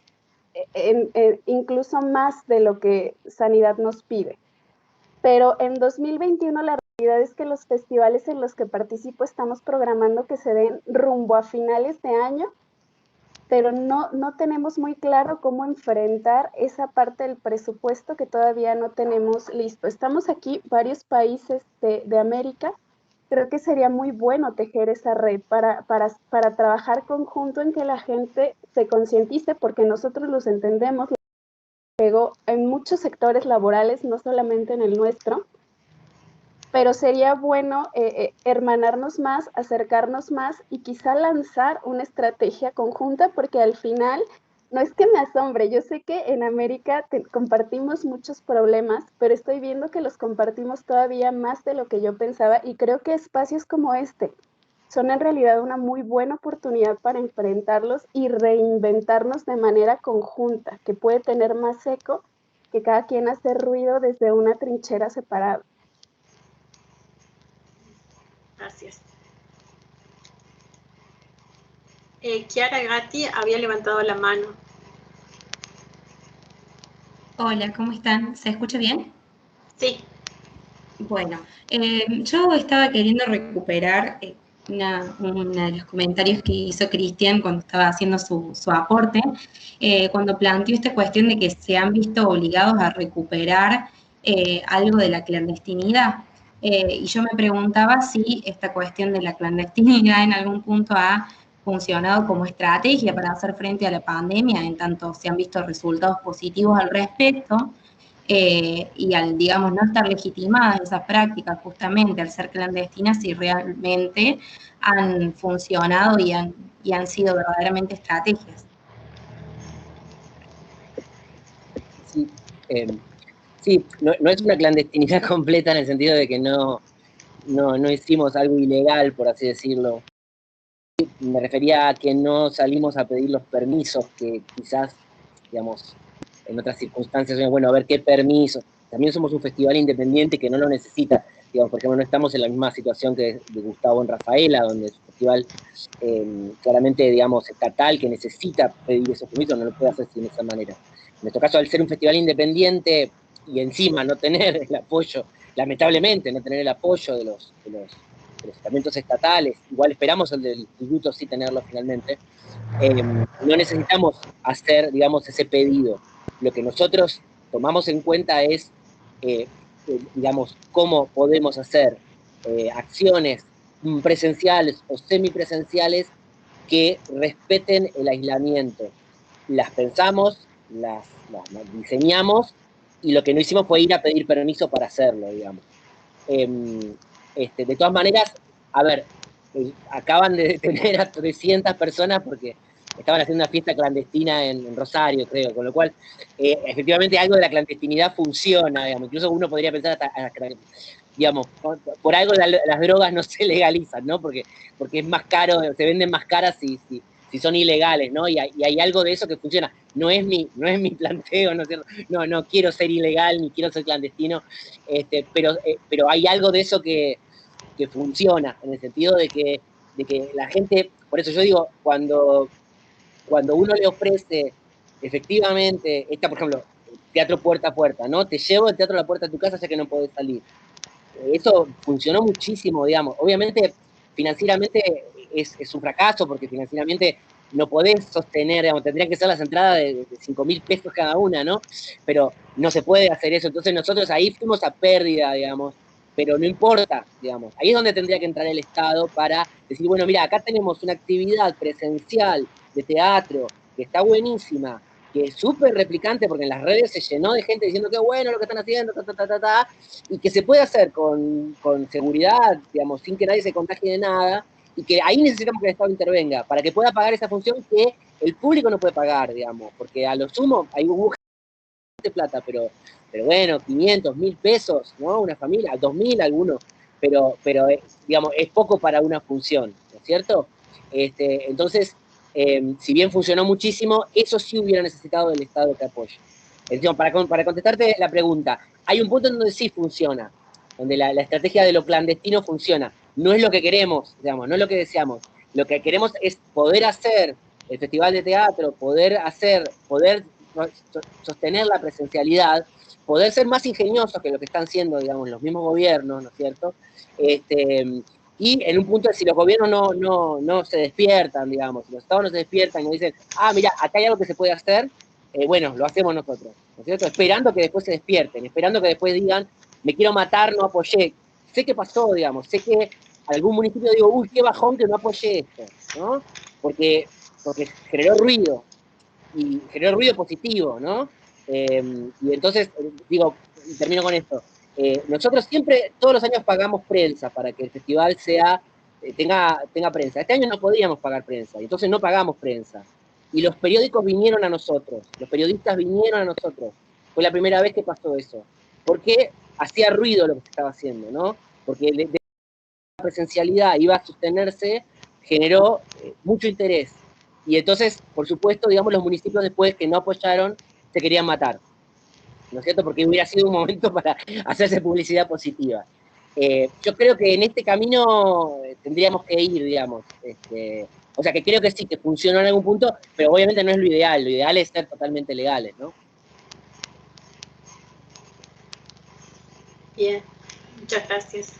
incluso más de lo que Sanidad nos pide. Pero en 2021 la realidad es que los festivales en los que participo estamos programando que se den rumbo a finales de año, pero no tenemos muy claro cómo enfrentar esa parte del presupuesto que todavía no tenemos listo. Estamos aquí varios países de América. Creo que sería muy bueno tejer esa red para trabajar conjunto en que la gente se concientice, porque nosotros los entendemos, pegó en muchos sectores laborales, no solamente en el nuestro, pero sería bueno hermanarnos más, acercarnos más y quizá lanzar una estrategia conjunta, porque al final no es que me asombre, yo sé que en América compartimos muchos problemas, pero estoy viendo que los compartimos todavía más de lo que yo pensaba, y creo que espacios como este son en realidad una muy buena oportunidad para enfrentarlos y reinventarnos de manera conjunta, que puede tener más eco que cada quien hacer ruido desde una trinchera separada. Gracias. Kiara Gatti había levantado la mano. Hola, ¿cómo están? ¿Se escucha bien? Sí. Bueno, yo estaba queriendo recuperar uno de los comentarios que hizo Cristian cuando estaba haciendo su aporte, cuando planteó esta cuestión de que se han visto obligados a recuperar algo de la clandestinidad. Y yo me preguntaba si esta cuestión de la clandestinidad en algún punto ha funcionado como estrategia para hacer frente a la pandemia, en tanto se han visto resultados positivos al respecto, y al, digamos, no estar legitimadas esas prácticas justamente al ser clandestinas, si realmente han funcionado y han sido verdaderamente estrategias. Sí, sí, no es una clandestinidad completa en el sentido de que no hicimos algo ilegal, por así decirlo. Me refería a que no salimos a pedir los permisos que quizás, digamos, en otras circunstancias, bueno, a ver qué permiso. También somos un festival independiente que no lo necesita. Digamos, por ejemplo, no estamos en la misma situación que de Gustavo en Rafaela, donde es un festival claramente, digamos, estatal, que necesita pedir esos permisos, no lo puede hacer sin esa manera. En nuestro caso, al ser un festival independiente y encima no tener el apoyo, lamentablemente, no tener el apoyo de los estamentos estatales, igual esperamos el del instituto sí tenerlo finalmente, no necesitamos hacer, digamos, ese pedido. Lo que nosotros tomamos en cuenta es, digamos, cómo podemos hacer acciones presenciales o semipresenciales que respeten el aislamiento. Las pensamos, las diseñamos, y lo que no hicimos fue ir a pedir permiso para hacerlo, digamos. De todas maneras, a ver, acaban de detener a 300 personas porque estaban haciendo una fiesta clandestina en Rosario, creo, con lo cual, efectivamente, algo de la clandestinidad funciona, digamos. Incluso uno podría pensar hasta digamos, por algo las drogas no se legalizan, ¿no? Porque es más caro, se venden más caras si son ilegales, ¿no? Y hay algo de eso que funciona. No es mi planteo, ¿no es cierto? No quiero ser ilegal ni quiero ser clandestino, pero hay algo de eso que funciona, en el sentido de que la gente, por eso yo digo, cuando uno le ofrece efectivamente, por ejemplo, teatro puerta a puerta, ¿no? Te llevo el teatro a la puerta de tu casa ya que no podés salir. Eso funcionó muchísimo, digamos. Obviamente, financieramente es un fracaso, porque financieramente no podés sostener, digamos, tendrían que ser las entradas de 5.000 pesos cada una, ¿no? Pero no se puede hacer eso. Entonces nosotros ahí fuimos a pérdida, digamos, pero no importa, digamos. Ahí es donde tendría que entrar el Estado para decir, bueno, mira, acá tenemos una actividad presencial de teatro que está buenísima, que es súper replicante, porque en las redes se llenó de gente diciendo qué bueno lo que están haciendo, y que se puede hacer con seguridad, digamos, sin que nadie se contagie de nada, y que ahí necesitamos que el Estado intervenga, para que pueda pagar esa función que el público no puede pagar, digamos, porque a lo sumo hay de plata, pero bueno, 500, 1.000 pesos, ¿no? Una familia, 2.000 algunos, pero digamos, es poco para una función, ¿no es cierto? Entonces, si bien funcionó muchísimo, eso sí hubiera necesitado del Estado que apoye. Para contestarte la pregunta, hay un punto en donde sí funciona, donde la estrategia de lo clandestino funciona. No es lo que queremos, digamos, no es lo que deseamos. Lo que queremos es poder hacer el festival de teatro, poder sostener la presencialidad, poder ser más ingeniosos que lo que están siendo, digamos, los mismos gobiernos, ¿no es cierto? Y en un punto, si los gobiernos no se despiertan, digamos, si los estados no se despiertan y dicen, mira, acá hay algo que se puede hacer, bueno, lo hacemos nosotros, ¿no es cierto? Esperando que después se despierten, esperando que después digan, me quiero matar, no apoyé. Sé que pasó, digamos, sé que algún municipio digo, uy, qué bajón que no apoyé esto, ¿no? Porque generó ruido, y generó ruido positivo, ¿no? Y entonces, digo, y termino con esto, nosotros siempre, todos los años pagamos prensa para que el festival tenga prensa. Este año no podíamos pagar prensa, entonces no pagamos prensa. Y los periódicos vinieron a nosotros, los periodistas vinieron a nosotros. Fue la primera vez que pasó eso. Porque hacía ruido lo que se estaba haciendo, ¿no? Porque la presencialidad iba a sostenerse, generó mucho interés. Y entonces, por supuesto, digamos, los municipios después que no apoyaron, se querían matar, ¿no es cierto? Porque hubiera sido un momento para hacerse publicidad positiva. Yo creo que en este camino tendríamos que ir, digamos. O sea, que creo que sí, que funcionó en algún punto, pero obviamente no es lo ideal es ser totalmente legales, ¿no? Bien, muchas gracias.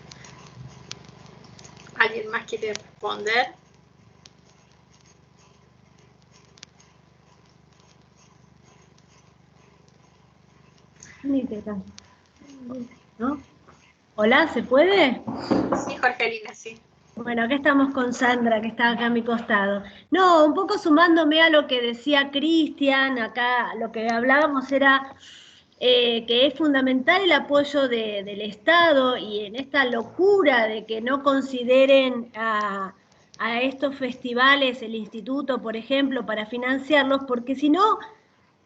¿Alguien más quiere responder? ¿No? Hola, ¿se puede? Sí, Jorgelina, sí. Bueno, acá estamos con Sandra, que está acá a mi costado. No, un poco sumándome a lo que decía Cristian, acá lo que hablábamos era que es fundamental el apoyo del Estado y en esta locura de que no consideren a estos festivales, el instituto, por ejemplo, para financiarlos, porque si no,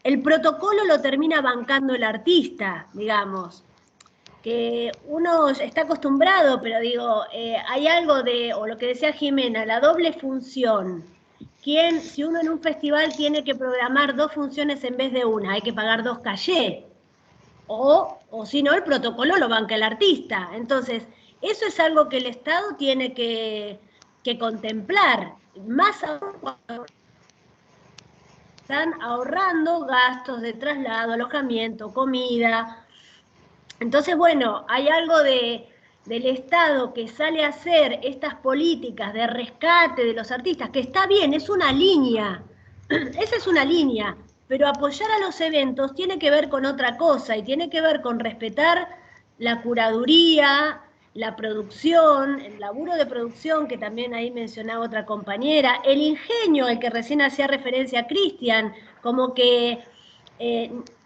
el protocolo lo termina bancando el artista, digamos. Que uno está acostumbrado, pero digo, hay algo de, o lo que decía Jimena, la doble función. Si uno en un festival tiene que programar 2 funciones en vez de una, hay que pagar 2 cachés. O si no, el protocolo lo banca el artista. Entonces, eso es algo que el Estado tiene que contemplar. Más aún cuando están ahorrando gastos de traslado, alojamiento, comida. Entonces, bueno, hay algo del Estado que sale a hacer estas políticas de rescate de los artistas, que está bien, es una línea, esa es una línea, pero apoyar a los eventos tiene que ver con otra cosa y tiene que ver con respetar la curaduría, la producción, el laburo de producción, que también ahí mencionaba otra compañera, el ingenio al que recién hacía referencia Cristian, como que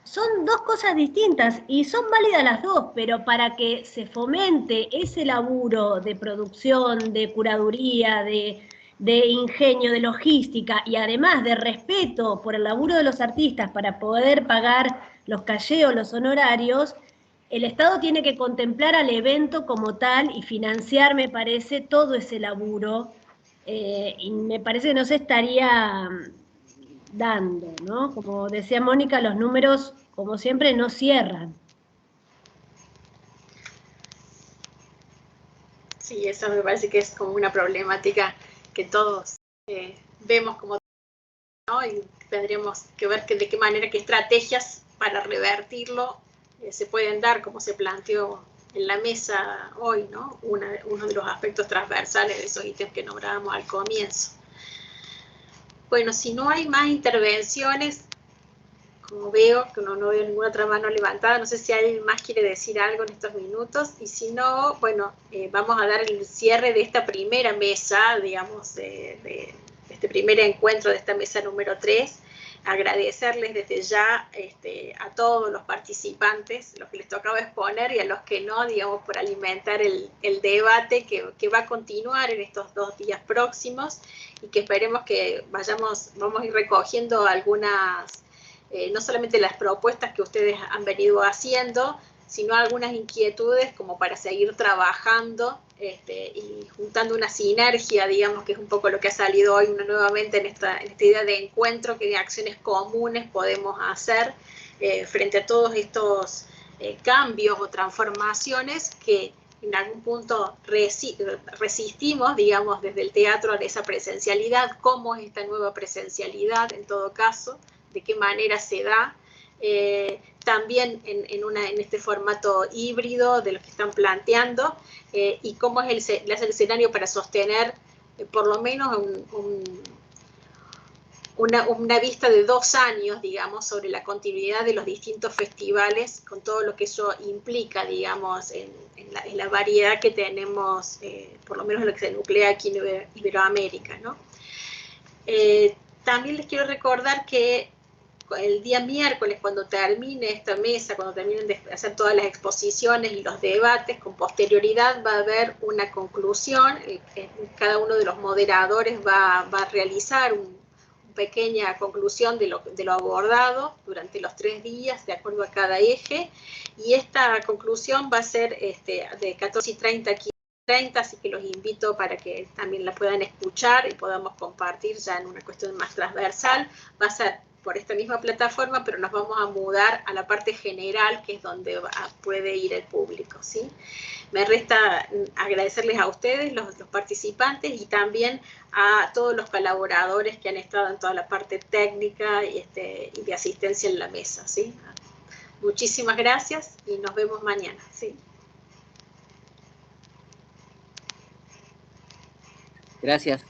son 2 cosas distintas y son válidas las 2, pero para que se fomente ese laburo de producción, de curaduría, de ingenio, de logística y además de respeto por el laburo de los artistas para poder pagar los cachés, los honorarios, el Estado tiene que contemplar al evento como tal y financiar, me parece, todo ese laburo. Y me parece que no se estaría dando, ¿no? Como decía Mónica, los números, como siempre, no cierran. Sí, eso me parece que es como una problemática que todos vemos como, ¿no? Y tendríamos que ver de qué manera, qué estrategias para revertirlo se pueden dar, como se planteó en la mesa hoy, ¿no? Uno de los aspectos transversales de esos ítems que nombrábamos al comienzo. Bueno, si no hay más intervenciones, como veo que no veo ninguna otra mano levantada, no sé si alguien más quiere decir algo en estos minutos, y si no, bueno, vamos a dar el cierre de esta primera mesa, digamos, de este primer encuentro de esta mesa número 3, agradecerles desde ya a todos los participantes, los que les tocaba exponer y a los que no, digamos, por alimentar el debate que va a continuar en estos 2 días próximos y que esperemos que vamos a ir recogiendo algunas, no solamente las propuestas que ustedes han venido haciendo, sino algunas inquietudes como para seguir trabajando y juntando una sinergia, digamos, que es un poco lo que ha salido hoy nuevamente en esta idea de encuentro, que de acciones comunes podemos hacer frente a todos estos cambios o transformaciones que en algún punto resistimos, digamos, desde el teatro a esa presencialidad. ¿Cómo es esta nueva presencialidad en todo caso? ¿De qué manera se da? También en este formato híbrido de lo que están planteando y cómo es el escenario para sostener por lo menos una vista de 2 años, digamos, sobre la continuidad de los distintos festivales, con todo lo que eso implica, digamos, en la variedad que tenemos, por lo menos lo que se nuclea aquí en Iberoamérica, ¿no? También les quiero recordar que el día miércoles, cuando termine esta mesa, cuando terminen de hacer todas las exposiciones y los debates, con posterioridad va a haber una conclusión. Cada uno de los moderadores va a realizar una pequeña conclusión de lo abordado durante los 3 días, de acuerdo a cada eje, y esta conclusión va a ser de 14:30 a 15:30, así que los invito para que también la puedan escuchar y podamos compartir ya en una cuestión más transversal. Va a ser por esta misma plataforma, pero nos vamos a mudar a la parte general, que es donde puede ir el público, ¿sí? Me resta agradecerles a ustedes, los participantes, y también a todos los colaboradores que han estado en toda la parte técnica y de asistencia en la mesa, ¿sí? Muchísimas gracias y nos vemos mañana, ¿sí? Gracias.